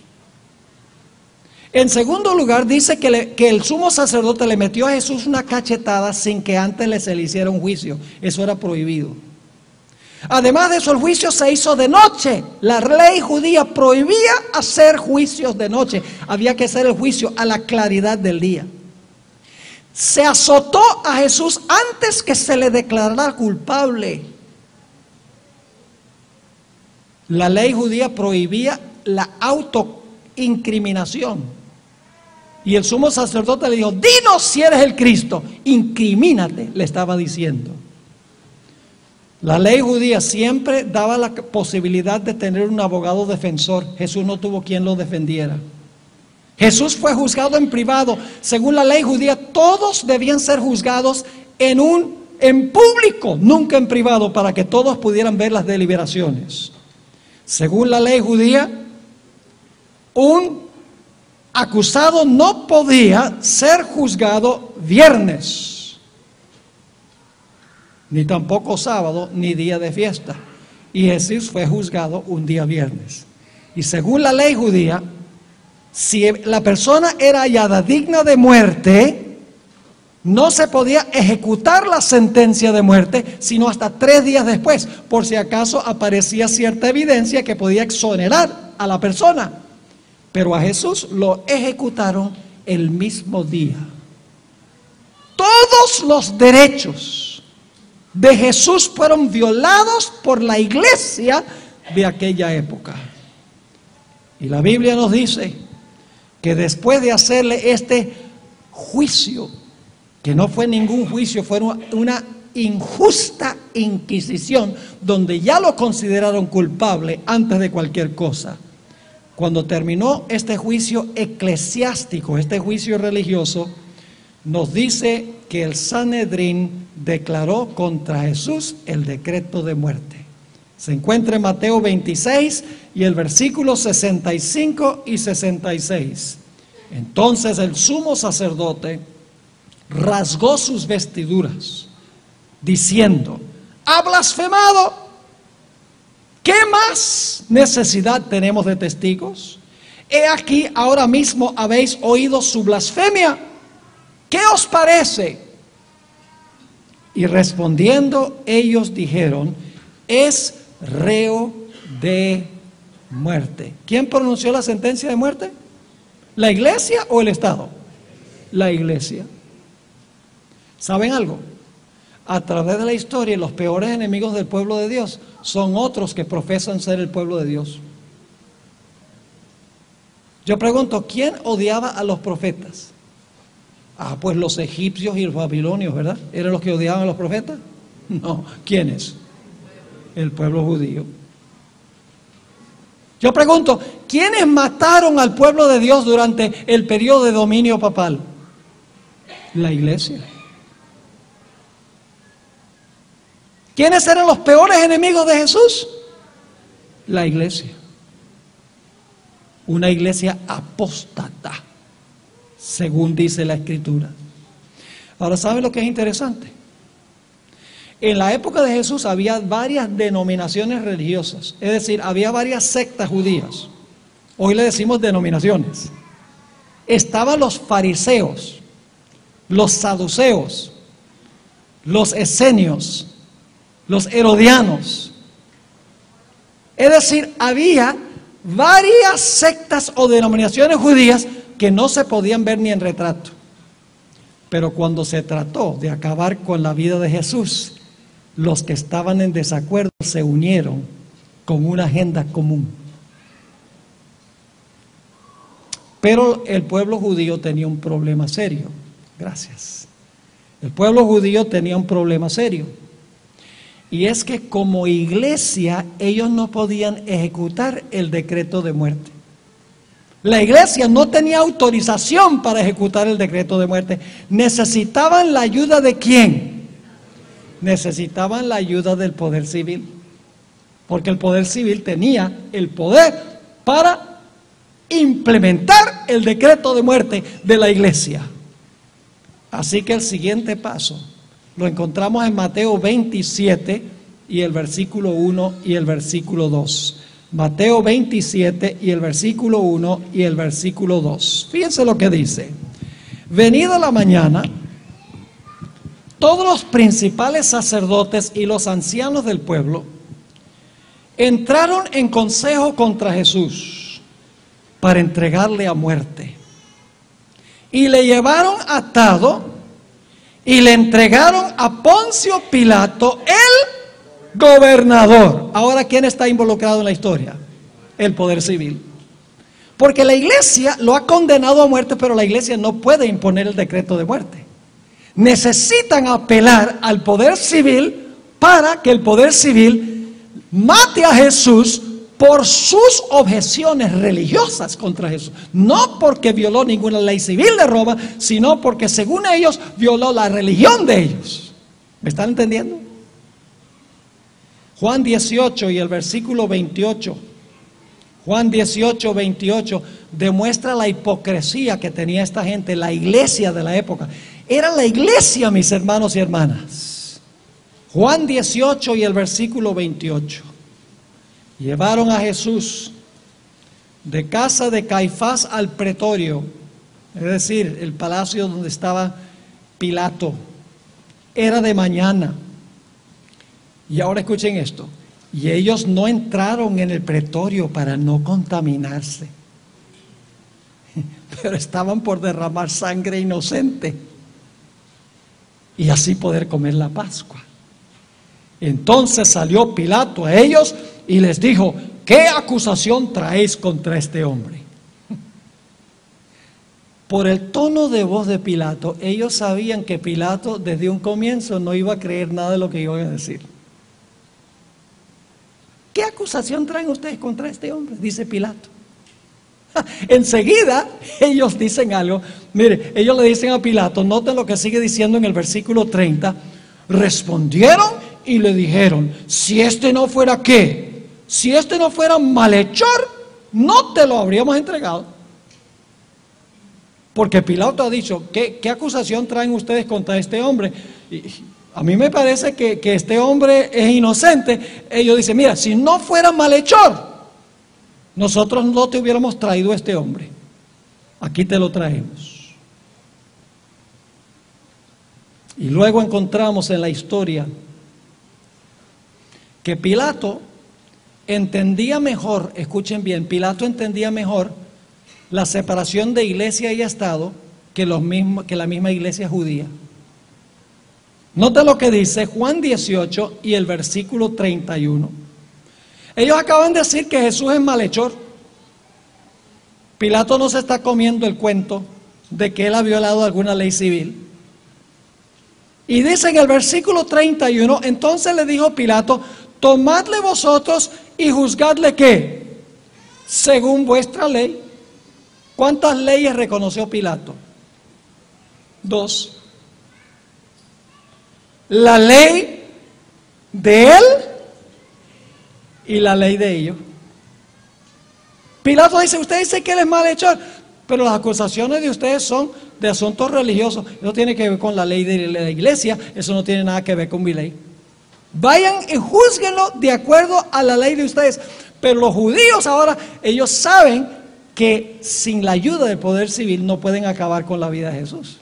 En segundo lugar, dice que el sumo sacerdote le metió a Jesús una cachetada sin que antes se le hiciera un juicio. Eso era prohibido. Además de eso, el juicio se hizo de noche. La ley judía prohibía hacer juicios de noche. Había que hacer el juicio a la claridad del día. Se azotó a Jesús antes que se le declarara culpable. La ley judía prohibía la autoincriminación. Y el sumo sacerdote le dijo: dinos si eres el Cristo, incrimínate, le estaba diciendo. La ley judía siempre daba la posibilidad de tener un abogado defensor. Jesús no tuvo quien lo defendiera. Jesús fue juzgado en privado. Según la ley judía, todos debían ser juzgados en público, nunca en privado, para que todos pudieran ver las deliberaciones. Según la ley judía, un acusado no podía ser juzgado viernes, ni tampoco sábado, ni día de fiesta. Y Jesús fue juzgado un día viernes. Y según la ley judía, si la persona era hallada digna de muerte, no se podía ejecutar la sentencia de muerte sino hasta 3 días después, por si acaso aparecía cierta evidencia que podía exonerar a la persona. Pero a Jesús lo ejecutaron el mismo día. Todos los derechos de Jesús fueron violados por la iglesia de aquella época. Y la Biblia nos dice que después de hacerle este juicio, que no fue ningún juicio, fue una injusta inquisición, donde ya lo consideraron culpable antes de cualquier cosa. Cuando terminó este juicio eclesiástico, este juicio religioso, nos dice que el Sanedrín declaró contra Jesús el decreto de muerte. Se encuentra en Mateo 26 y el versículo 65 y 66. Entonces el sumo sacerdote rasgó sus vestiduras, diciendo: ¡ha blasfemado! ¿Qué más necesidad tenemos de testigos? He aquí, ahora mismo habéis oído su blasfemia. ¿Qué os parece? Y respondiendo ellos dijeron: es reo de muerte. ¿Quién pronunció la sentencia de muerte? ¿La iglesia o el Estado? La iglesia. ¿Saben algo? a través de la historia, los peores enemigos del pueblo de Dios son otros que profesan ser el pueblo de Dios. Yo pregunto, ¿quién odiaba a los profetas? Ah, pues los egipcios y los babilonios, ¿verdad? ¿Eran los que odiaban a los profetas? No, ¿quiénes? El pueblo judío. Yo pregunto, ¿quiénes mataron al pueblo de Dios durante el periodo de dominio papal? La iglesia. ¿Quiénes eran los peores enemigos de Jesús? La iglesia. Una iglesia apóstata, según dice la Escritura. Ahora, ¿saben lo que es interesante? En la época de Jesús había varias denominaciones religiosas, es decir, había varias sectas judías. Hoy le decimos denominaciones. Estaban los fariseos, los saduceos, los esenios, los herodianos. Es decir, había varias sectas o denominaciones judías que no se podían ver ni en retrato. Pero cuando se trató de acabar con la vida de Jesús, los que estaban en desacuerdo se unieron con una agenda común. Pero el pueblo judío tenía un problema serio. Gracias. El pueblo judío tenía un problema serio. Y es que como iglesia ellos no podían ejecutar el decreto de muerte. La iglesia no tenía autorización para ejecutar el decreto de muerte. Necesitaban la ayuda ¿de quién? Necesitaban la ayuda del poder civil. Porque el poder civil tenía el poder para implementar el decreto de muerte de la iglesia. Así que el siguiente paso lo encontramos en Mateo 27 y el versículo 1 y el versículo 2. Mateo 27 y el versículo 1 y el versículo 2. Fíjense lo que dice. Venida la mañana, todos los principales sacerdotes y los ancianos del pueblo entraron en consejo contra Jesús para entregarle a muerte. Y le llevaron atado y le entregaron a Poncio Pilato, el gobernador. Ahora, ¿quién está involucrado en la historia? El poder civil. Porque la iglesia lo ha condenado a muerte, pero la iglesia no puede imponer el decreto de muerte. Necesitan apelar al poder civil para que el poder civil mate a Jesús por sus objeciones religiosas contra Jesús. No porque violó ninguna ley civil de Roma, sino porque según ellos violó la religión de ellos. ¿Me están entendiendo? Juan 18 y el versículo 28. Juan 18, 28 demuestra la hipocresía que tenía esta gente, la iglesia de la época. Era la iglesia, mis hermanos y hermanas. Juan 18 y el versículo 28. Llevaron a Jesús de casa de Caifás al pretorio, es decir, el palacio donde estaba Pilato. Era de mañana. Y ahora escuchen esto. Y ellos no entraron en el pretorio para no contaminarse, pero estaban por derramar sangre inocente y así poder comer la Pascua. Entonces salió Pilato a ellos y les dijo: ¿qué acusación traéis contra este hombre? Por el tono de voz de Pilato, ellos sabían que Pilato desde un comienzo no iba a creer nada de lo que iban a decir. ¿Qué acusación traen ustedes contra este hombre?, dice Pilato. Enseguida ellos dicen algo. Mire, ellos le dicen a Pilato, noten lo que sigue diciendo en el versículo 30. Respondieron y le dijeron: si este no fuera ¿qué? Si este no fuera malhechor, no te lo habríamos entregado. Porque Pilato ha dicho: ¿qué acusación traen ustedes contra este hombre? Y a mí me parece que este hombre es inocente. Ellos dicen: mira, si no fuera malhechor, nosotros no te hubiéramos traído a este hombre. Aquí te lo traemos. Y luego encontramos en la historia que Pilato entendía mejor, escuchen bien, Pilato entendía mejor la separación de iglesia y Estado que la misma iglesia judía. Nota lo que dice Juan 18 y el versículo 31. Ellos acaban de decir que Jesús es malhechor. Pilato no se está comiendo el cuento de que él ha violado alguna ley civil. Y dice en el versículo 31, entonces le dijo Pilato, tomadle vosotros y juzgadle ¿qué? Según vuestra ley. ¿Cuántas leyes reconoció Pilato? 2. La ley de él y la ley de ellos. Pilato dice, usted dice que él es malhechor, pero las acusaciones de ustedes son de asuntos religiosos. Eso tiene que ver con la ley de la iglesia, eso no tiene nada que ver con mi ley. Vayan y júzguenlo de acuerdo a la ley de ustedes. Pero los judíos ahora, ellos saben que sin la ayuda del poder civil no pueden acabar con la vida de Jesús.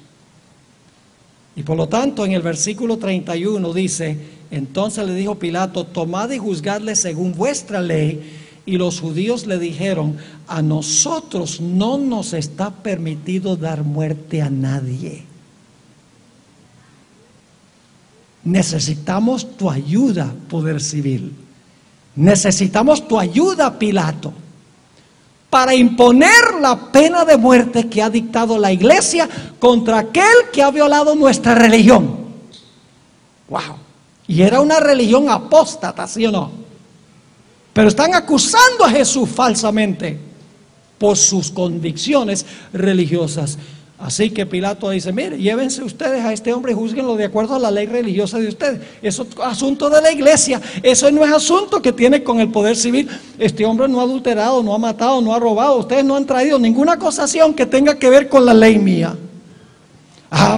Y por lo tanto en el versículo 31 dice, entonces le dijo Pilato, tomad y juzgadle según vuestra ley. Y los judíos le dijeron, a nosotros no nos está permitido dar muerte a nadie. Necesitamos tu ayuda, poder civil. Necesitamos tu ayuda, Pilato, para imponer la pena de muerte que ha dictado la iglesia contra aquel que ha violado nuestra religión. ¡Wow! Y era una religión apóstata, ¿sí o no? Pero están acusando a Jesús falsamente por sus convicciones religiosas. Así que Pilato dice, mire, llévense ustedes a este hombre y júzguenlo de acuerdo a la ley religiosa de ustedes. Eso es asunto de la iglesia, eso no es asunto que tiene con el poder civil. Este hombre no ha adulterado, no ha matado, no ha robado. Ustedes no han traído ninguna acusación que tenga que ver con la ley mía.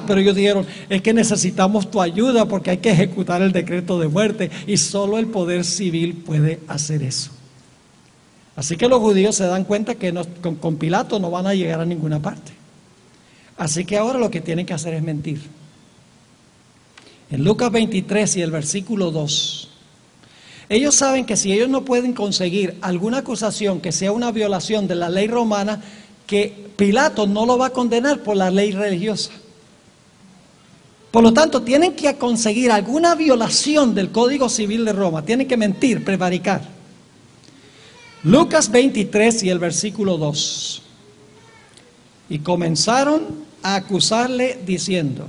Pero ellos dijeron, es que necesitamos tu ayuda porque hay que ejecutar el decreto de muerte y solo el poder civil puede hacer eso. Así que los judíos se dan cuenta que con Pilato no van a llegar a ninguna parte. Así que ahora lo que tienen que hacer es mentir. En Lucas 23 y el versículo 2, ellos saben que si ellos no pueden conseguir alguna acusación que sea una violación de la ley romana, que Pilato no lo va a condenar por la ley religiosa. Por lo tanto, tienen que conseguir alguna violación del Código Civil de Roma. Tienen que mentir, prevaricar. Lucas 23 y el versículo 2. Y comenzaron a acusarle diciendo,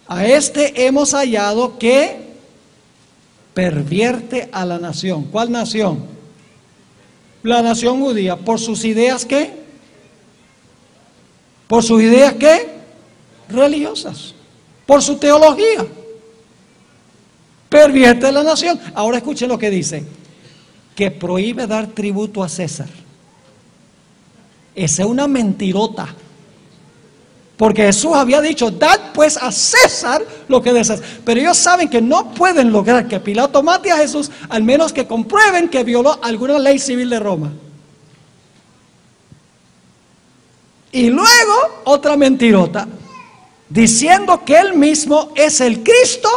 a este hemos hallado que pervierte a la nación. ¿Cuál nación? La nación judía. ¿Por sus ideas qué? ¿Por sus ideas qué? Religiosas, por su teología. Pervierte la nación. Ahora escuchen lo que dice, que prohíbe dar tributo a César. Esa es una mentirota, porque Jesús había dicho, dad pues a César lo que de César. Pero ellos saben que no pueden lograr que Pilato mate a Jesús al menos que comprueben que violó alguna ley civil de Roma. Y luego otra mentirota, diciendo que él mismo es el Cristo,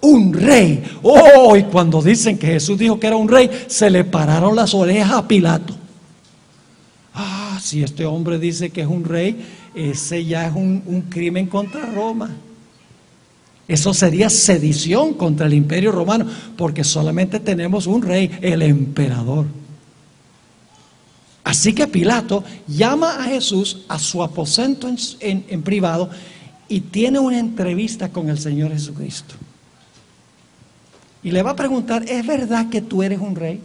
un rey. Y cuando dicen que Jesús dijo que era un rey, se le pararon las orejas a Pilato. Si este hombre dice que es un rey, ese ya es un crimen contra Roma. Eso sería sedición contra el imperio romano, porque solamente tenemos un rey, el emperador. Así que Pilato llama a Jesús a su aposento en privado y tiene una entrevista con el Señor Jesucristo. Y le va a preguntar, ¿es verdad que tú eres un rey?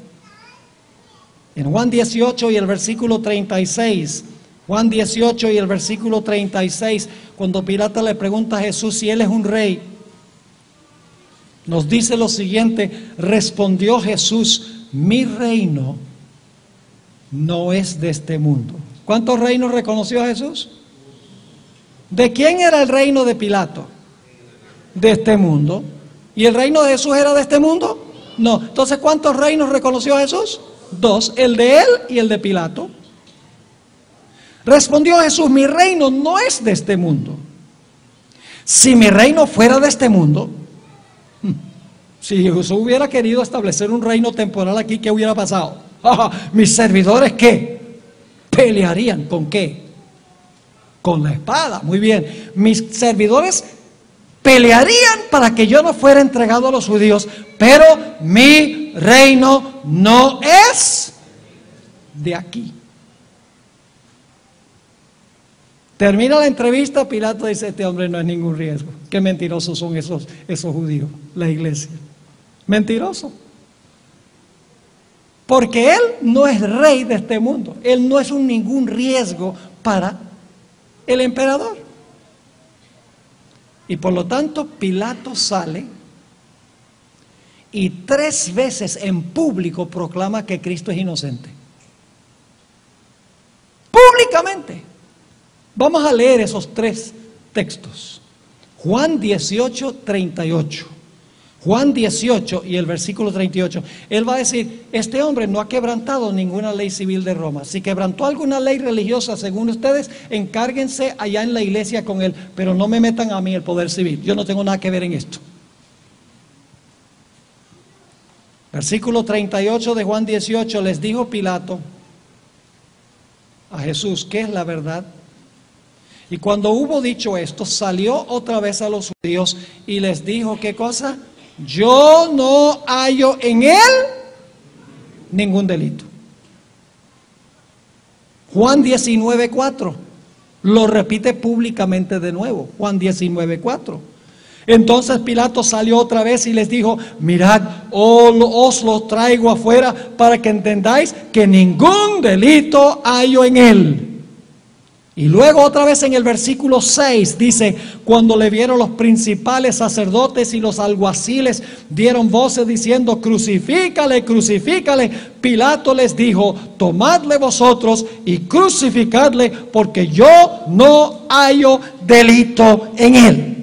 En Juan 18 y el versículo 36, Juan 18 y el versículo 36, cuando Pilato le pregunta a Jesús si él es un rey, nos dice lo siguiente, respondió Jesús, mi reino no es de este mundo. ¿Cuántos reinos reconoció Jesús? ¿De quién era el reino de Pilato? De este mundo. ¿Y el reino de Jesús era de este mundo? No. Entonces, ¿cuántos reinos reconoció Jesús? 2, el de él y el de Pilato. Respondió Jesús, mi reino no es de este mundo. Si mi reino fuera de este mundo, si Jesús hubiera querido establecer un reino temporal aquí, ¿qué hubiera pasado? ¿Mis servidores qué? Pelearían, ¿con qué? Con la espada. Muy bien, mis servidores pelearían para que yo no fuera entregado a los judíos, pero mi reino no es de aquí. Termina la entrevista, Pilato dice: este hombre no es ningún riesgo. Qué mentirosos son esos judíos, la iglesia. Mentiroso. Porque él no es rey de este mundo. Él no es ningún riesgo para el emperador. Y por lo tanto, Pilato sale y 3 veces en público proclama que Cristo es inocente. Públicamente. Vamos a leer esos 3 textos. Juan 18, 38. Juan 18 y el versículo 38. Él va a decir: este hombre no ha quebrantado ninguna ley civil de Roma. Si quebrantó alguna ley religiosa, según ustedes, encárguense allá en la iglesia con él, pero no me metan a mí el poder civil. Yo no tengo nada que ver en esto. Versículo 38 de Juan 18. Les dijo Pilato a Jesús: ¿qué es la verdad? Y cuando hubo dicho esto, salió otra vez a los judíos y les dijo: ¿qué cosa? Yo no hallo en él ningún delito. Juan 19:4 lo repite públicamente de nuevo. Juan 19:4. Entonces Pilato salió otra vez y les dijo: mirad, os lo traigo afuera para que entendáis que ningún delito hallo en él. Y luego otra vez en el versículo 6 dice: cuando le vieron los principales sacerdotes y los alguaciles dieron voces diciendo: crucifícale, crucifícale. Pilato les dijo: tomadle vosotros y crucificadle, porque yo no hallo delito en él.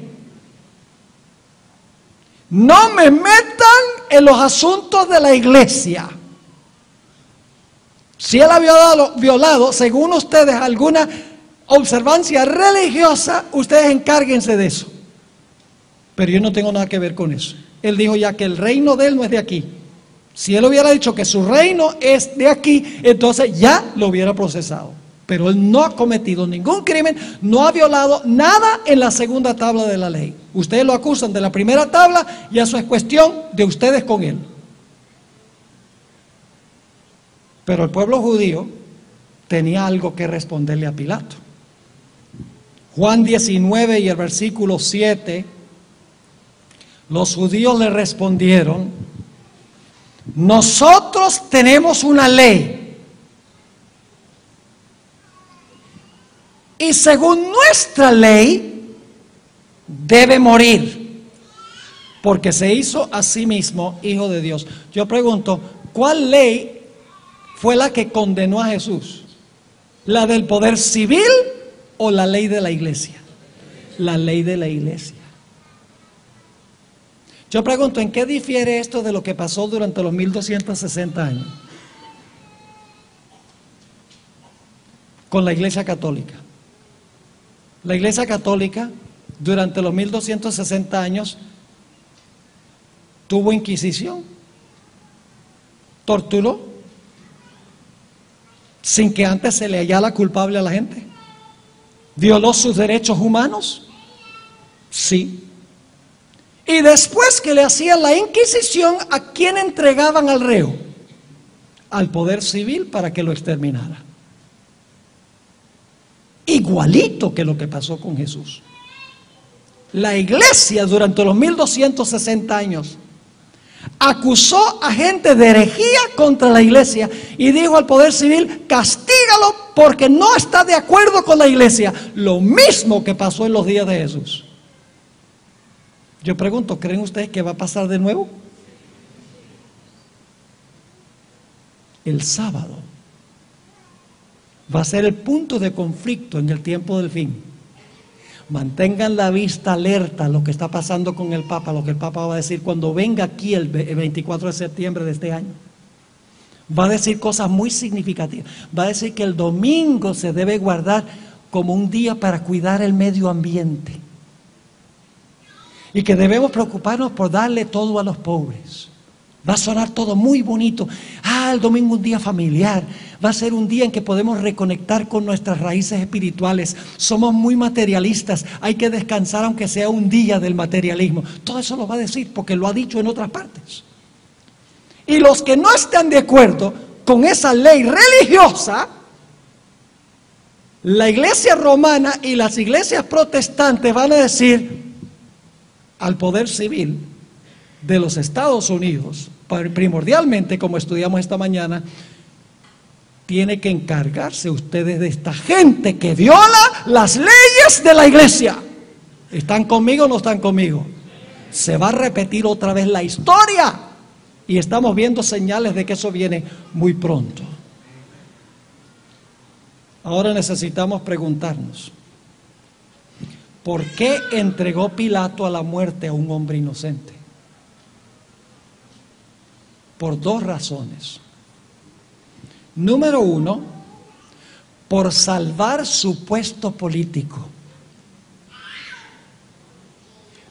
No me metan en los asuntos de la iglesia. Si él ha violado, según ustedes, alguna observancia religiosa, ustedes encárguense de eso. Pero yo no tengo nada que ver con eso. Él dijo ya que el reino de él no es de aquí. Si él hubiera dicho que su reino es de aquí, entonces ya lo hubiera procesado. Pero él no ha cometido ningún crimen, no ha violado nada en la segunda tabla de la ley. Ustedes lo acusan de la primera tabla y eso es cuestión de ustedes con él. Pero el pueblo judío tenía algo que responderle a Pilato. Juan 19 y el versículo 7, los judíos le respondieron: nosotros tenemos una ley, y según nuestra ley debe morir, porque se hizo a sí mismo hijo de Dios. Yo pregunto, ¿cuál ley fue la que condenó a Jesús? ¿La del poder civil o la ley de la iglesia? La ley de la iglesia. Yo pregunto, ¿en qué difiere esto de lo que pasó durante los 1260 años con la iglesia católica? La iglesia católica durante los 1260 años tuvo inquisición, torturó, sin que antes se le hallara culpable a la gente. ¿Violó sus derechos humanos? Sí. Y después que le hacían la inquisición, ¿a quién entregaban al reo? Al poder civil para que lo exterminara. Igualito que lo que pasó con Jesús. La iglesia durante los 1260 años acusó a gente de herejía contra la iglesia y dijo al poder civil: castígalo porque no está de acuerdo con la iglesia. Lo mismo que pasó en los días de Jesús. Yo pregunto, ¿creen ustedes que va a pasar de nuevo? El sábado va a ser el punto de conflicto en el tiempo del fin. Mantengan la vista alerta a lo que está pasando con el Papa, lo que el Papa va a decir cuando venga aquí el 24 de septiembre de este año. Va a decir cosas muy significativas. Va a decir que el domingo se debe guardar como un día para cuidar el medio ambiente. Y que debemos preocuparnos por darle todo a los pobres. Va a sonar todo muy bonito. El domingo un día familiar. Va a ser un día en que podemos reconectar con nuestras raíces espirituales. Somos muy materialistas. Hay que descansar aunque sea un día del materialismo. Todo eso lo va a decir porque lo ha dicho en otras partes. Y los que no están de acuerdo con esa ley religiosa, la iglesia romana y las iglesias protestantes van a decir al poder civil de los Estados Unidos, primordialmente, como estudiamos esta mañana, tiene que encargarse ustedes de esta gente que viola las leyes de la iglesia. ¿Están conmigo o no están conmigo? Se va a repetir otra vez la historia y estamos viendo señales de que eso viene muy pronto. Ahora necesitamos preguntarnos, ¿por qué entregó Pilato a la muerte a un hombre inocente? Por dos razones. Número uno, por salvar su puesto político.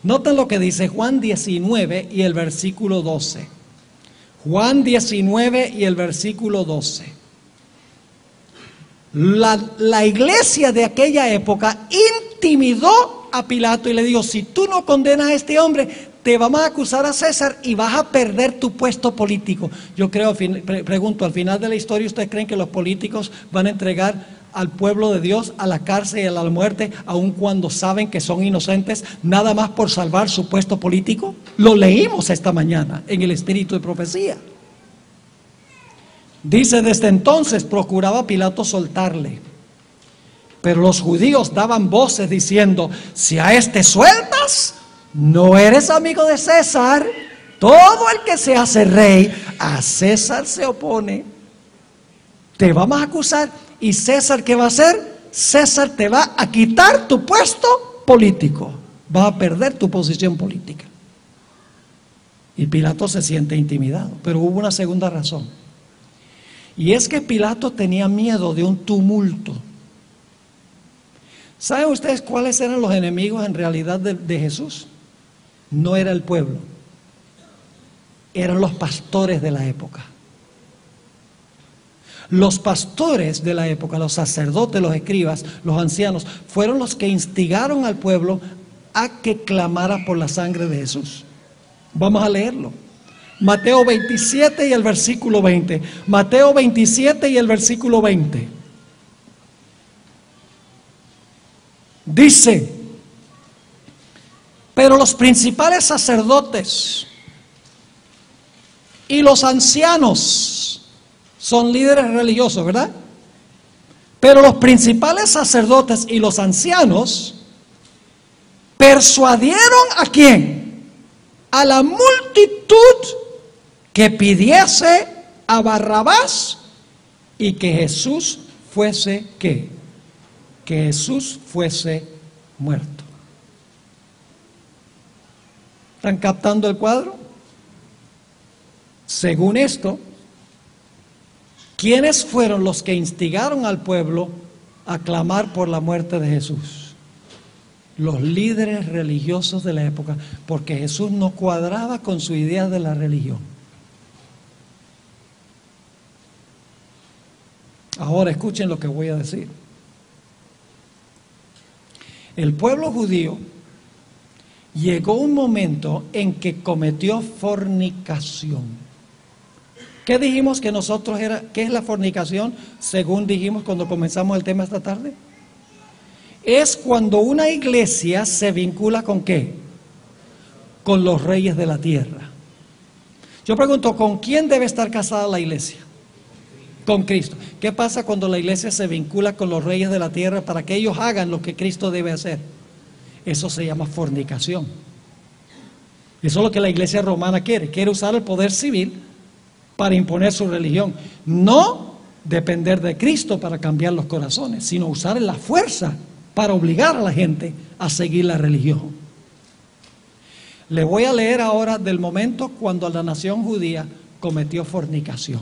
Noten lo que dice Juan 19 y el versículo 12. Juan 19 y el versículo 12. La iglesia de aquella época intimidó a Pilato y le dijo, si tú no condenas a este hombre, te vamos a acusar a César y vas a perder tu puesto político. Yo creo, pregunto, al final de la historia, ¿ustedes creen que los políticos van a entregar al pueblo de Dios a la cárcel y a la muerte, aun cuando saben que son inocentes, nada más por salvar su puesto político? Lo leímos esta mañana en el Espíritu de Profecía. Dice, desde entonces procuraba Pilato soltarle, pero los judíos daban voces diciendo, si a este sueltas, no eres amigo de César. Todo el que se hace rey, a César se opone. Te vamos a acusar. ¿Y César qué va a hacer? César te va a quitar tu puesto político. Vas a perder tu posición política. Y Pilato se siente intimidado. Pero hubo una segunda razón. Y es que Pilato tenía miedo de un tumulto. ¿Saben ustedes cuáles eran los enemigos en realidad de Jesús? No era el pueblo, eran los pastores de la época. Los pastores de la época, los sacerdotes, los escribas, los ancianos, fueron los que instigaron al pueblo a que clamara por la sangre de Jesús. Vamos a leerlo. Mateo 27 y el versículo 20. Mateo 27 y el versículo 20. Dice, pero los principales sacerdotes y los ancianos son líderes religiosos, ¿verdad? Pero los principales sacerdotes y los ancianos persuadieron ¿a quién? A la multitud que pidiese a Barrabás y que Jesús fuese ¿qué? Que Jesús fuese muerto. ¿Están captando el cuadro? Según esto, ¿quiénes fueron los que instigaron al pueblo a clamar por la muerte de Jesús? Los líderes religiosos de la época, porque Jesús no cuadraba con su idea de la religión. Ahora escuchen lo que voy a decir. El pueblo judío llegó un momento en que cometió fornicación. ¿Qué dijimos que nosotros era? ¿Qué es la fornicación? Según dijimos cuando comenzamos el tema esta tarde. Es cuando una iglesia se vincula ¿con qué? Con los reyes de la tierra. Yo pregunto, ¿con quién debe estar casada la iglesia? Con Cristo. ¿Qué pasa cuando la iglesia se vincula con los reyes de la tierra para que ellos hagan lo que Cristo debe hacer? Eso se llama fornicación. Eso es lo que la iglesia romana quiere. Quiere usar el poder civil para imponer su religión. No depender de Cristo para cambiar los corazones, sino usar la fuerza para obligar a la gente a seguir la religión. Le voy a leer ahora del momento cuando la nación judía cometió fornicación.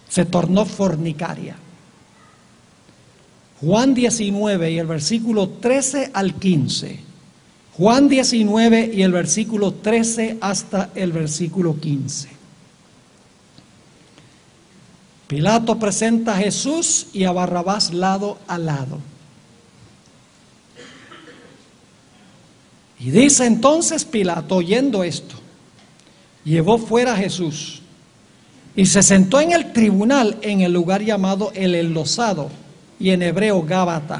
Se tornó fornicaria. Juan 19 y el versículo 13 al 15. Juan 19 y el versículo 13 hasta el versículo 15. Pilato presenta a Jesús y a Barrabás lado a lado. Y dice entonces Pilato, oyendo esto, llevó fuera a Jesús y se sentó en el tribunal en el lugar llamado el Enlosado, y en hebreo Gábata.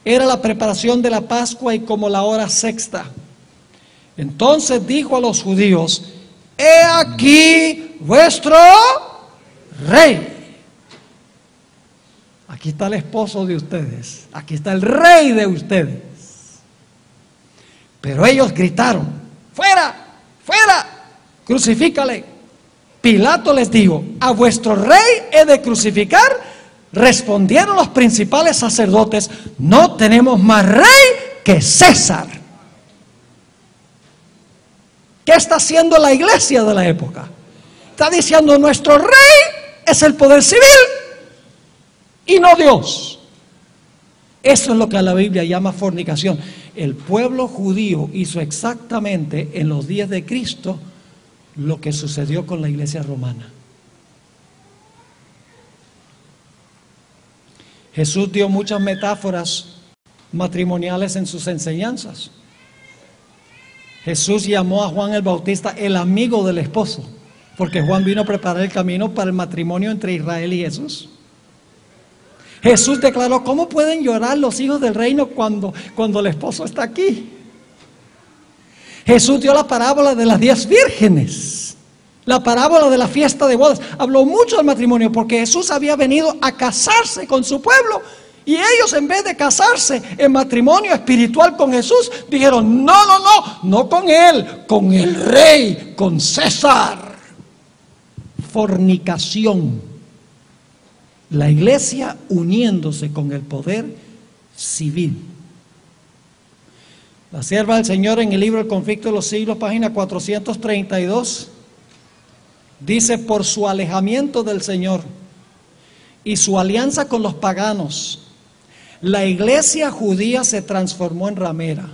Era la preparación de la Pascua y como la hora sexta. Entonces dijo a los judíos: he aquí vuestro rey. Aquí está el esposo de ustedes, aquí está el rey de ustedes. Pero ellos gritaron: fuera, fuera, crucifícale. Pilato les dijo: ¿a vuestro rey he de crucificar? Respondieron los principales sacerdotes: no tenemos más rey que César. ¿Qué está haciendo la iglesia de la época? Está diciendo: nuestro rey es el poder civil y no Dios. Eso es lo que la Biblia llama fornicación. El pueblo judío hizo exactamente en los días de Cristo lo que sucedió con la iglesia romana. Jesús dio muchas metáforas matrimoniales en sus enseñanzas. Jesús llamó a Juan el Bautista el amigo del esposo, porque Juan vino a preparar el camino para el matrimonio entre Israel y Jesús. Jesús declaró: ¿cómo pueden llorar los hijos del reino cuando el esposo está aquí? Jesús dio la parábola de las 10 vírgenes, la parábola de la fiesta de bodas. Habló mucho del matrimonio porque Jesús había venido a casarse con su pueblo, y ellos, en vez de casarse en matrimonio espiritual con Jesús, dijeron: no con él, con el rey, con César. Fornicación. La iglesia uniéndose con el poder civil. La sierva del Señor, en el libro El conflicto de los siglos, página 432, dice: por su alejamiento del Señor y su alianza con los paganos, la iglesia judía se transformó en ramera.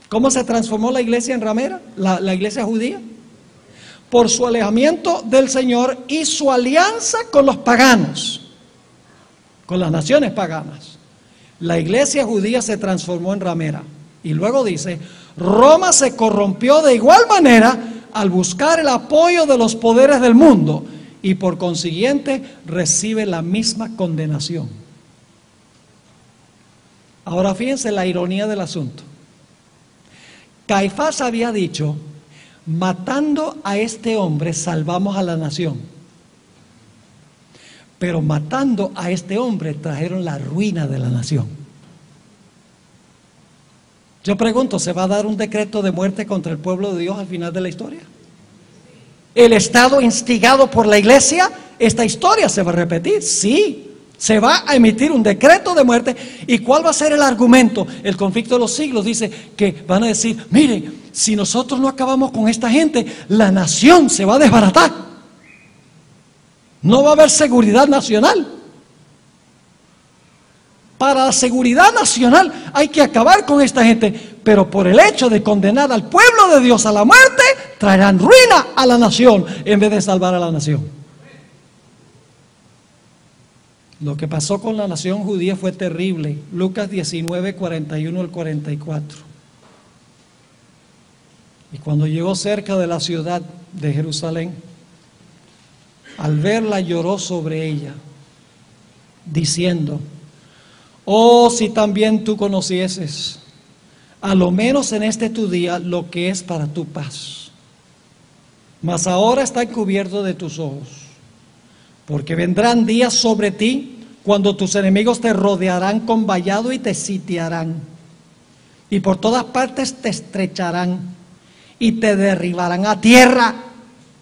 ¿Cómo se transformó la iglesia en ramera? La iglesia judía. Por su alejamiento del Señor y su alianza con los paganos, con las naciones paganas, la iglesia judía se transformó en ramera. Y luego dice: Roma se corrompió de igual manera al buscar el apoyo de los poderes del mundo, y por consiguiente recibe la misma condenación. Ahora fíjense la ironía del asunto. Caifás había dicho: matando a este hombre salvamos a la nación. Pero matando a este hombre trajeron la ruina de la nación. Yo pregunto: ¿se va a dar un decreto de muerte contra el pueblo de Dios al final de la historia? ¿El Estado instigado por la iglesia? ¿Esta historia se va a repetir? Sí, se va a emitir un decreto de muerte. ¿Y cuál va a ser el argumento? El conflicto de los siglos dice que van a decir: mire, si nosotros no acabamos con esta gente, la nación se va a desbaratar. No va a haber seguridad nacional. Para la seguridad nacional hay que acabar con esta gente, pero por el hecho de condenar al pueblo de Dios a la muerte, traerán ruina a la nación en vez de salvar a la nación. Lo que pasó con la nación judía fue terrible. Lucas 19, 41 al 44. Y cuando llegó cerca de la ciudad de Jerusalén, al verla lloró sobre ella, diciendo: oh, si también tú conocieses, a lo menos en este tu día, lo que es para tu paz. Mas ahora está encubierto de tus ojos, porque vendrán días sobre ti cuando tus enemigos te rodearán con vallado y te sitiarán, y por todas partes te estrecharán y te derribarán a tierra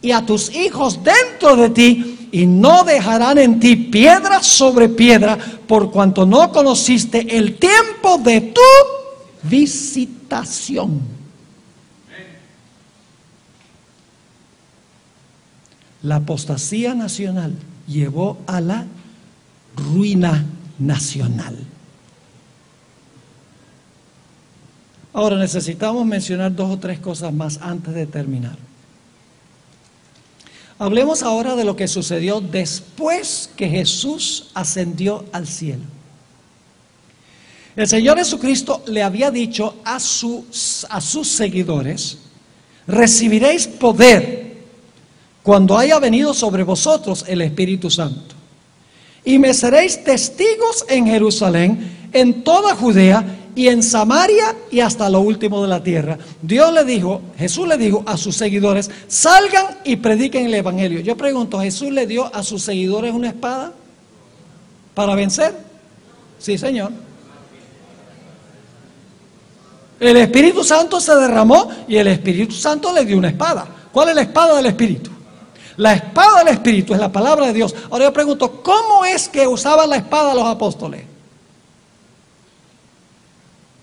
y a tus hijos dentro de ti, y no dejarán en ti piedra sobre piedra, por cuanto no conociste el tiempo de tu visitación. La apostasía nacional llevó a la ruina nacional. Ahora necesitamos mencionar 2 o 3 cosas más antes de terminar. Hablemos ahora de lo que sucedió después que Jesús ascendió al cielo. El Señor Jesucristo le había dicho a sus seguidores: recibiréis poder cuando haya venido sobre vosotros el Espíritu Santo, y me seréis testigos en Jerusalén, en toda Judea y en Samaria y hasta lo último de la tierra. Jesús le dijo a sus seguidores: salgan y prediquen el Evangelio. Yo pregunto, ¿Jesús le dio a sus seguidores una espada para vencer? Sí, Señor. El Espíritu Santo se derramó y el Espíritu Santo le dio una espada. ¿Cuál es la espada del Espíritu? La espada del Espíritu es la palabra de Dios. Ahora yo pregunto, ¿cómo es que usaban la espada los apóstoles?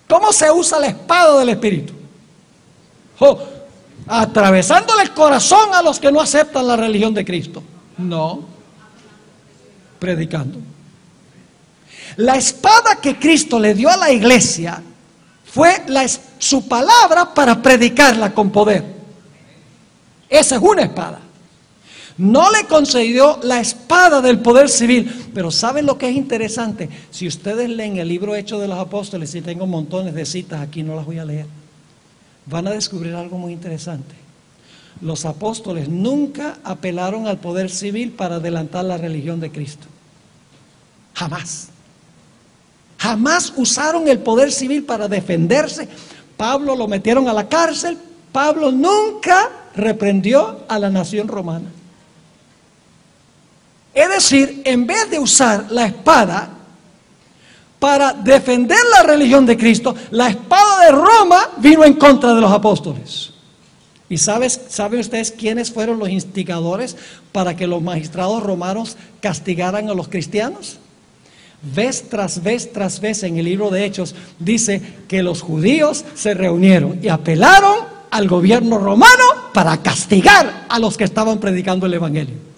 ¿Cómo se usa la espada del Espíritu? ¿Atravesándole el corazón a los que no aceptan la religión de Cristo? No. Predicando. La espada que Cristo le dio a la iglesia fue su palabra para predicarla con poder. Esa es una espada. No le concedió la espada del poder civil. Pero ¿saben lo que es interesante? Si ustedes leen el libro Hechos de los Apóstoles, y tengo montones de citas aquí, no las voy a leer, van a descubrir algo muy interesante. Los apóstoles nunca apelaron al poder civil para adelantar la religión de Cristo. Jamás. Jamás usaron el poder civil para defenderse. Pablo lo metieron a la cárcel. Pablo nunca reprendió a la nación romana. Es decir, en vez de usar la espada para defender la religión de Cristo, la espada de Roma vino en contra de los apóstoles. ¿Y saben ustedes quiénes fueron los instigadores para que los magistrados romanos castigaran a los cristianos? Vez tras vez en el libro de Hechos dice que los judíos se reunieron y apelaron al gobierno romano para castigar a los que estaban predicando el Evangelio.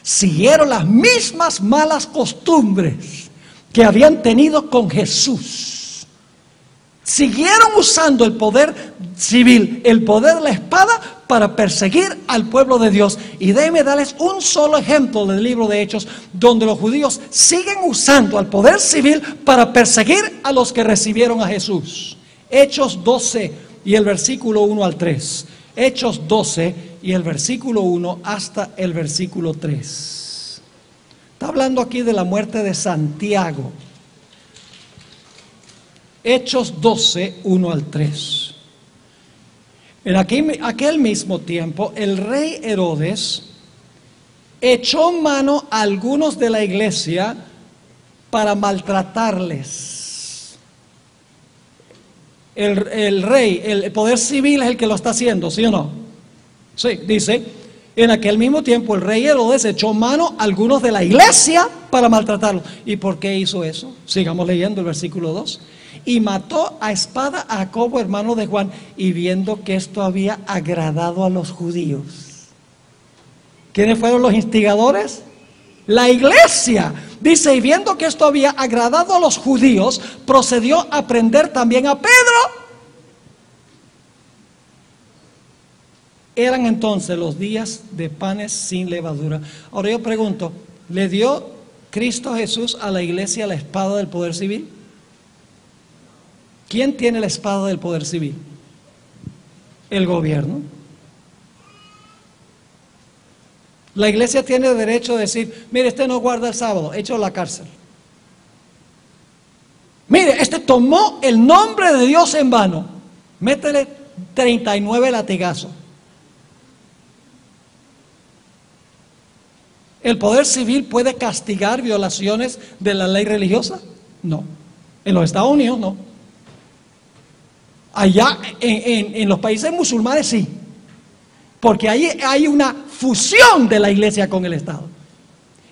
Siguieron las mismas malas costumbres que habían tenido con Jesús. Siguieron usando el poder civil, el poder de la espada, para perseguir al pueblo de Dios. Y déjenme darles un solo ejemplo del libro de Hechos, donde los judíos siguen usando al poder civil para perseguir a los que recibieron a Jesús. Hechos 12 y el versículo 1 al 3. Hechos 12 y el versículo 1 hasta el versículo 3. Está hablando aquí de la muerte de Santiago. Hechos 12, 1 al 3. En aquel mismo tiempo, el rey Herodes echó mano a algunos de la iglesia para maltratarles. El rey, el poder civil es el que lo está haciendo, ¿sí o no? Sí, dice, en aquel mismo tiempo el rey Herodes echó mano a algunos de la iglesia para maltratarlos. ¿Y por qué hizo eso? Sigamos leyendo el versículo 2. Y mató a espada a Jacobo, hermano de Juan, y viendo que esto había agradado a los judíos. ¿Quiénes fueron los instigadores? La iglesia. Dice, y viendo que esto había agradado a los judíos, procedió a prender también a Pedro. Eran entonces los días de panes sin levadura. Ahora yo pregunto, ¿le dio Cristo Jesús a la iglesia la espada del poder civil? ¿Quién tiene la espada del poder civil? El gobierno. La iglesia tiene derecho a decir, mire, este no guarda el sábado, échalo a la cárcel. Mire, este tomó el nombre de Dios en vano, métele 39 latigazos. ¿El poder civil puede castigar violaciones de la ley religiosa? No. En los Estados Unidos no. Allá en los países musulmanes sí, porque ahí hay una fusión de la iglesia con el Estado.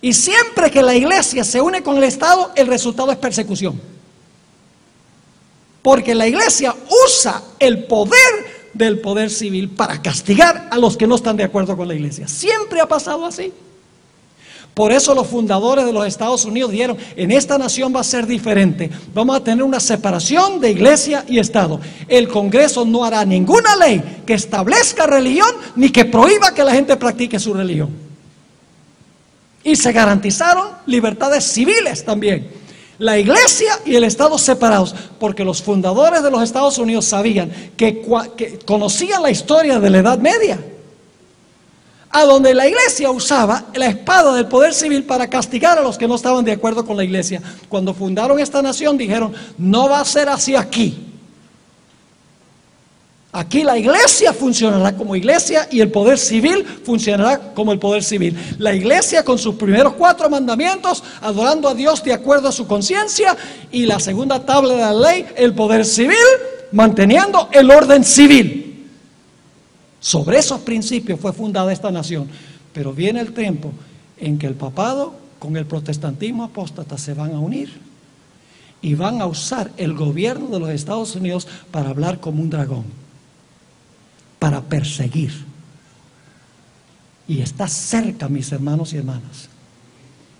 Y siempre que la iglesia se une con el Estado, el resultado es persecución. Porque la iglesia usa el poder del poder civil para castigar a los que no están de acuerdo con la iglesia. Siempre ha pasado así. Por eso los fundadores de los Estados Unidos dijeron, en esta nación va a ser diferente. Vamos a tener una separación de iglesia y Estado. El Congreso no hará ninguna ley que establezca religión ni que prohíba que la gente practique su religión. Y se garantizaron libertades civiles también. La iglesia y el Estado separados, porque los fundadores de los Estados Unidos sabían que conocían la historia de la Edad Media, a donde la iglesia usaba la espada del poder civil para castigar a los que no estaban de acuerdo con la iglesia. Cuando fundaron esta nación dijeron, no va a ser así aquí. Aquí la iglesia funcionará como iglesia y el poder civil funcionará como el poder civil. La iglesia con sus primeros 4 mandamientos, adorando a Dios de acuerdo a su conciencia, y la segunda tabla de la ley, el poder civil, manteniendo el orden civil. Sobre esos principios fue fundada esta nación. Pero viene el tiempo en que el papado con el protestantismo apóstata se van a unir y van a usar el gobierno de los Estados Unidos para hablar como un dragón, para perseguir. Y está cerca, mis hermanos y hermanas.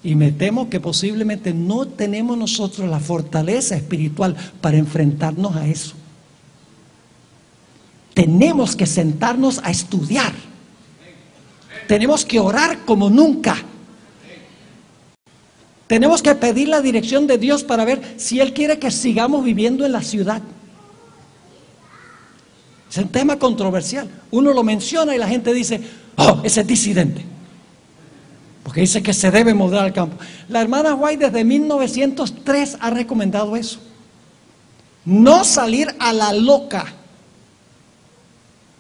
Y me temo que posiblemente no tenemos nosotros la fortaleza espiritual para enfrentarnos a eso. Tenemos que sentarnos a estudiar. Tenemos que orar como nunca. Tenemos que pedir la dirección de Dios para ver si Él quiere que sigamos viviendo en la ciudad. Es un tema controversial. Uno lo menciona y la gente dice, oh, ese es disidente, porque dice que se debe mudar al campo. La hermana White desde 1903 ha recomendado eso. No salir a la loca.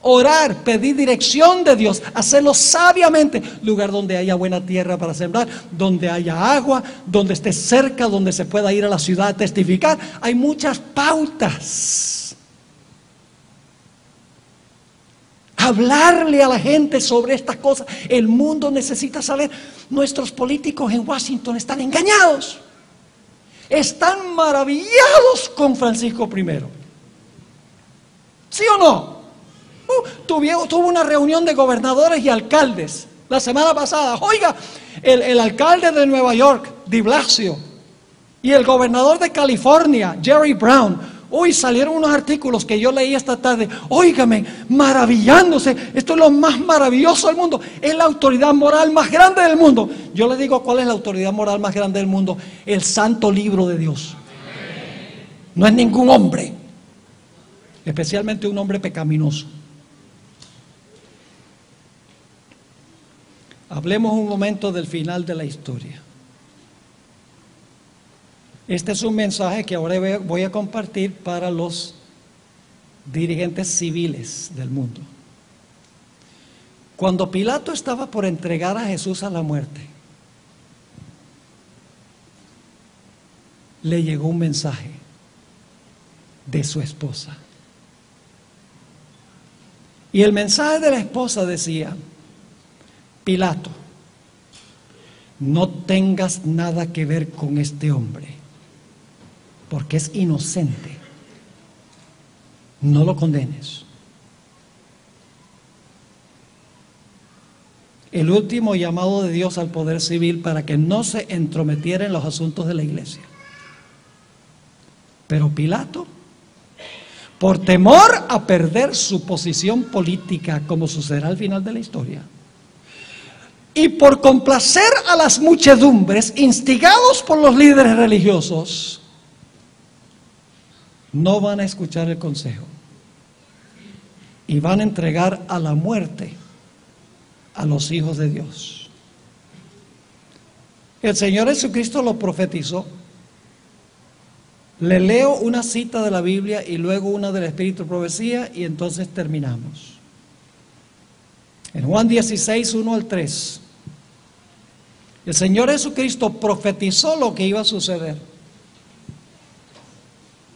Orar, pedir dirección de Dios, hacerlo sabiamente. Lugar donde haya buena tierra para sembrar, donde haya agua, donde esté cerca, donde se pueda ir a la ciudad a testificar. Hay muchas pautas. Hablarle a la gente sobre estas cosas. El mundo necesita saber. Nuestros políticos en Washington están engañados. Están maravillados con Francisco I. ¿Sí o no? Tuvo una reunión de gobernadores y alcaldes la semana pasada. Oiga, el alcalde de Nueva York, de Blasio, y el gobernador de California, Jerry Brown. Hoy salieron unos artículos que yo leí esta tarde. Óigame, maravillándose. Esto es lo más maravilloso del mundo. Es la autoridad moral más grande del mundo. Yo les digo cuál es la autoridad moral más grande del mundo. El santo libro de Dios. No es ningún hombre, especialmente un hombre pecaminoso. Hablemos un momento del final de la historia. Este es un mensaje que ahora voy a compartir para los dirigentes civiles del mundo. Cuando Pilato estaba por entregar a Jesús a la muerte, le llegó un mensaje de su esposa. Y el mensaje de la esposa decía: Pilato, no tengas nada que ver con este hombre, porque es inocente. No lo condenes. El último llamado de Dios al poder civil para que no se entrometiera en los asuntos de la iglesia. Pero Pilato, por temor a perder su posición política, como sucederá al final de la historia, y por complacer a las muchedumbres, instigados por los líderes religiosos, no van a escuchar el consejo y van a entregar a la muerte a los hijos de Dios. El Señor Jesucristo lo profetizó. Le leo una cita de la Biblia y luego una del Espíritu de Profecía y entonces terminamos. En Juan 16, 1 al 3, el Señor Jesucristo profetizó lo que iba a suceder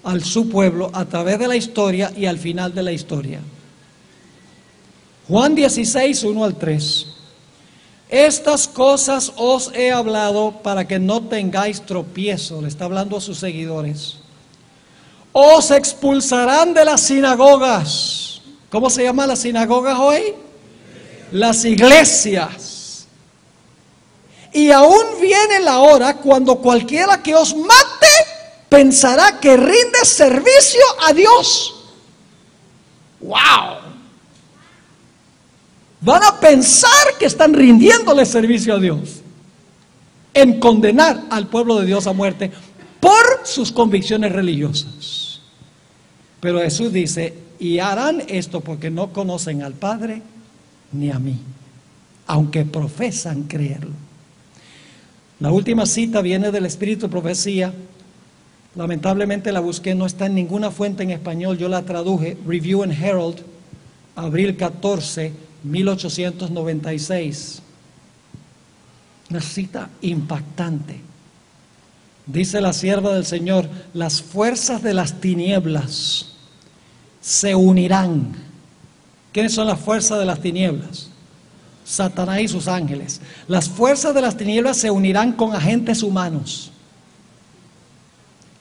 a su pueblo a través de la historia y al final de la historia. Juan 16, 1 al 3. Estas cosas os he hablado para que no tengáis tropiezo. Le está hablando a sus seguidores. Os expulsarán de las sinagogas. ¿Cómo se llaman las sinagogas hoy? Las iglesias. y aún viene la hora cuando cualquiera que os mate pensará que rinde servicio a Dios. ¡Wow! Van a pensar que están rindiéndole servicio a Dios en condenar al pueblo de Dios a muerte por sus convicciones religiosas. Pero Jesús dice, y harán esto porque no conocen al Padre ni a mí, aunque profesan creerlo. La última cita viene del Espíritu de Profecía. Lamentablemente la busqué, no está en ninguna fuente en español. Yo la traduje, Review and Herald, abril 14, 1896. Una cita impactante. Dice la sierva del Señor, las fuerzas de las tinieblas se unirán. ¿Quiénes son las fuerzas de las tinieblas? Satanás y sus ángeles. Las fuerzas de las tinieblas se unirán con agentes humanos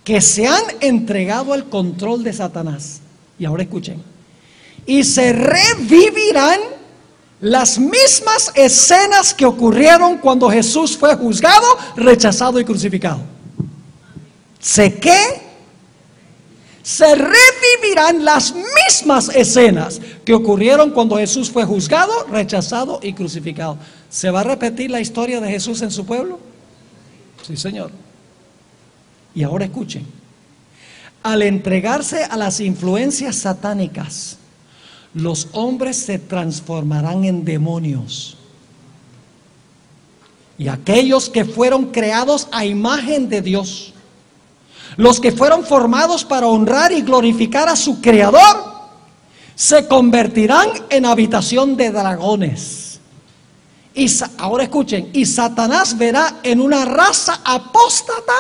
que se han entregado al control de Satanás. Y ahora escuchen. Y se revivirán las mismas escenas que ocurrieron cuando Jesús fue juzgado, rechazado y crucificado. ¿Se qué? Se revivirán las mismas escenas que ocurrieron cuando Jesús fue juzgado, rechazado y crucificado. ¿Se va a repetir la historia de Jesús en su pueblo? Sí, Señor. Y ahora escuchen. Al entregarse a las influencias satánicas, los hombres se transformarán en demonios. Y aquellos que fueron creados a imagen de Dios, los que fueron formados para honrar y glorificar a su Creador, se convertirán en habitación de dragones. Y ahora escuchen, y Satanás verá en una raza apóstata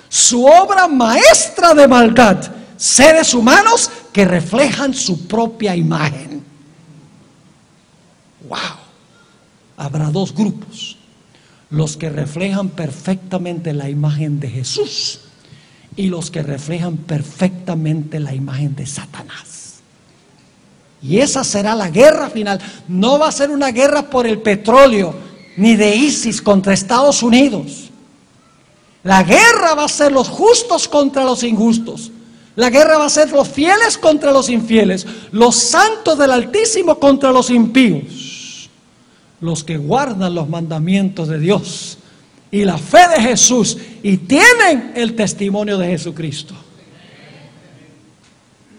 su obra maestra de maldad, seres humanos que reflejan su propia imagen. ¡Wow! Habrá dos grupos: los que reflejan perfectamente la imagen de Jesús y los que reflejan perfectamente la imagen de Satanás. Y esa será la guerra final. No va a ser una guerra por el petróleo ni de ISIS contra Estados Unidos. La guerra va a ser los justos contra los injustos. La guerra va a ser los fieles contra los infieles, los santos del Altísimo contra los impíos, los que guardan los mandamientos de Dios y la fe de Jesús y tienen el testimonio de Jesucristo.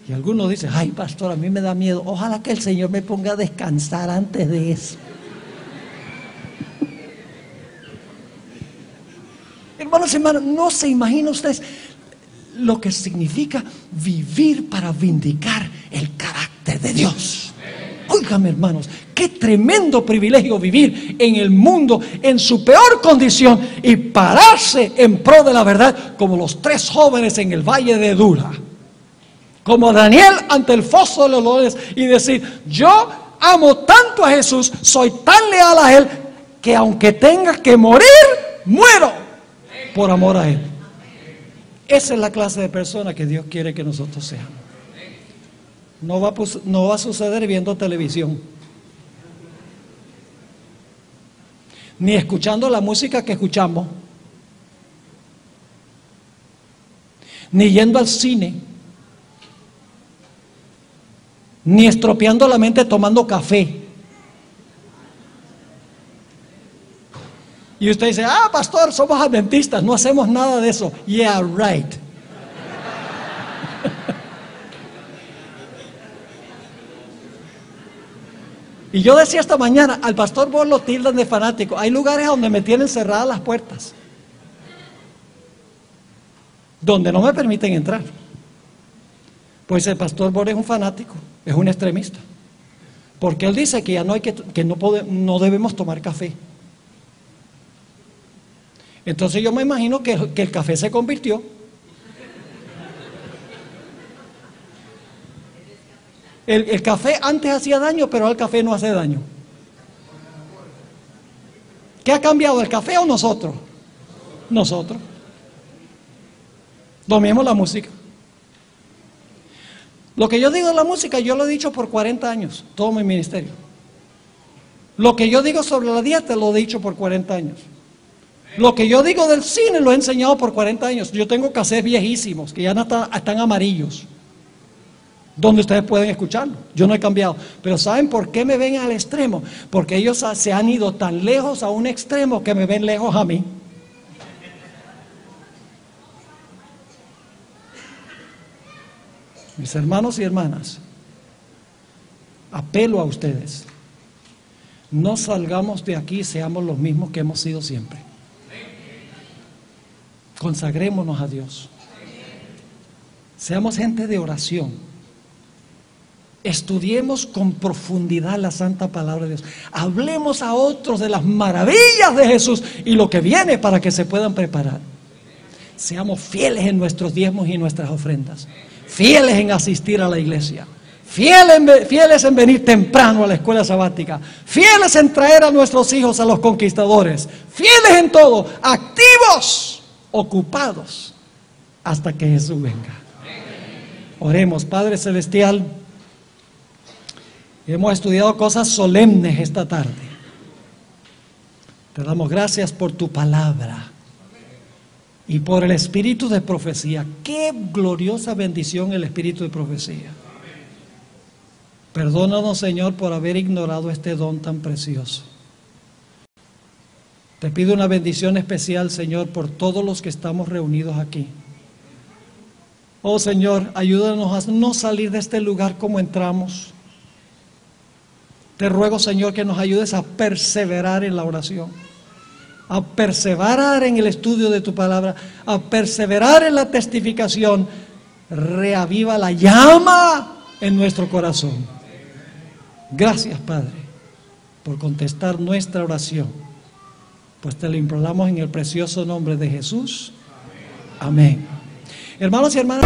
Y algunos dicen, ay pastor, a mí me da miedo, ojalá que el Señor me ponga a descansar antes de eso. Hermanos y hermanas, no se imagina ustedes lo que significa vivir para vindicar el carácter de Dios. Óigame, hermanos, qué tremendo privilegio vivir en el mundo en su peor condición y pararse en pro de la verdad, como los tres jóvenes en el valle de Dura, como Daniel ante el foso de los leones, y decir, yo amo tanto a Jesús, soy tan leal a Él, que aunque tenga que morir, muero por amor a Él. Esa es la clase de persona que Dios quiere que nosotros seamos. No va a suceder viendo televisión, ni escuchando la música que escuchamos, ni yendo al cine, ni estropeando la mente tomando café. Y usted dice, ah, pastor, somos adventistas, no hacemos nada de eso. Yeah, right. Y yo decía esta mañana, al pastor vos lo tildan de fanático. Hay lugares donde me tienen cerradas las puertas, donde no me permiten entrar. Pues el pastor Borges es un fanático, es un extremista, porque él dice que ya no hay no debemos tomar café. Entonces yo me imagino que el café se convirtió. El café antes hacía daño, pero el café no hace daño. ¿Qué ha cambiado, el café o nosotros? Nosotros. Lo mismo la música. Lo que yo digo de la música, yo lo he dicho por 40 años, todo mi ministerio. Lo que yo digo sobre la dieta, lo he dicho por 40 años. Lo que yo digo del cine lo he enseñado por 40 años. Yo tengo cassettes viejísimos que ya no están amarillos, donde ustedes pueden escucharlo. Yo no he cambiado. Pero ¿saben por qué me ven al extremo? Porque ellos se han ido tan lejos a un extremo que me ven lejos a mí. Mis hermanos y hermanas, apelo a ustedes. No salgamos de aquí y seamos los mismos que hemos sido siempre. Consagrémonos a Dios. Seamos gente de oración. Estudiemos con profundidad la santa palabra de Dios. Hablemos a otros de las maravillas de Jesús y lo que viene para que se puedan preparar. Seamos fieles en nuestros diezmos y nuestras ofrendas. Fieles en asistir a la iglesia. Fieles en venir temprano a la escuela sabática. Fieles en traer a nuestros hijos a los conquistadores. Fieles en todo. Activos. Ocupados hasta que Jesús venga. Oremos. Padre Celestial, hemos estudiado cosas solemnes esta tarde. Te damos gracias por tu palabra y por el espíritu de profecía. Qué gloriosa bendición el espíritu de profecía. Perdónanos, Señor, por haber ignorado este don tan precioso. Te pido una bendición especial, Señor, por todos los que estamos reunidos aquí. Oh, Señor, ayúdanos a no salir de este lugar como entramos. Te ruego, Señor, que nos ayudes a perseverar en la oración, a perseverar en el estudio de tu palabra, a perseverar en la testificación. Reaviva la llama en nuestro corazón. Gracias, Padre, por contestar nuestra oración. Pues te lo imploramos en el precioso nombre de Jesús. Amén. Hermanos y hermanas.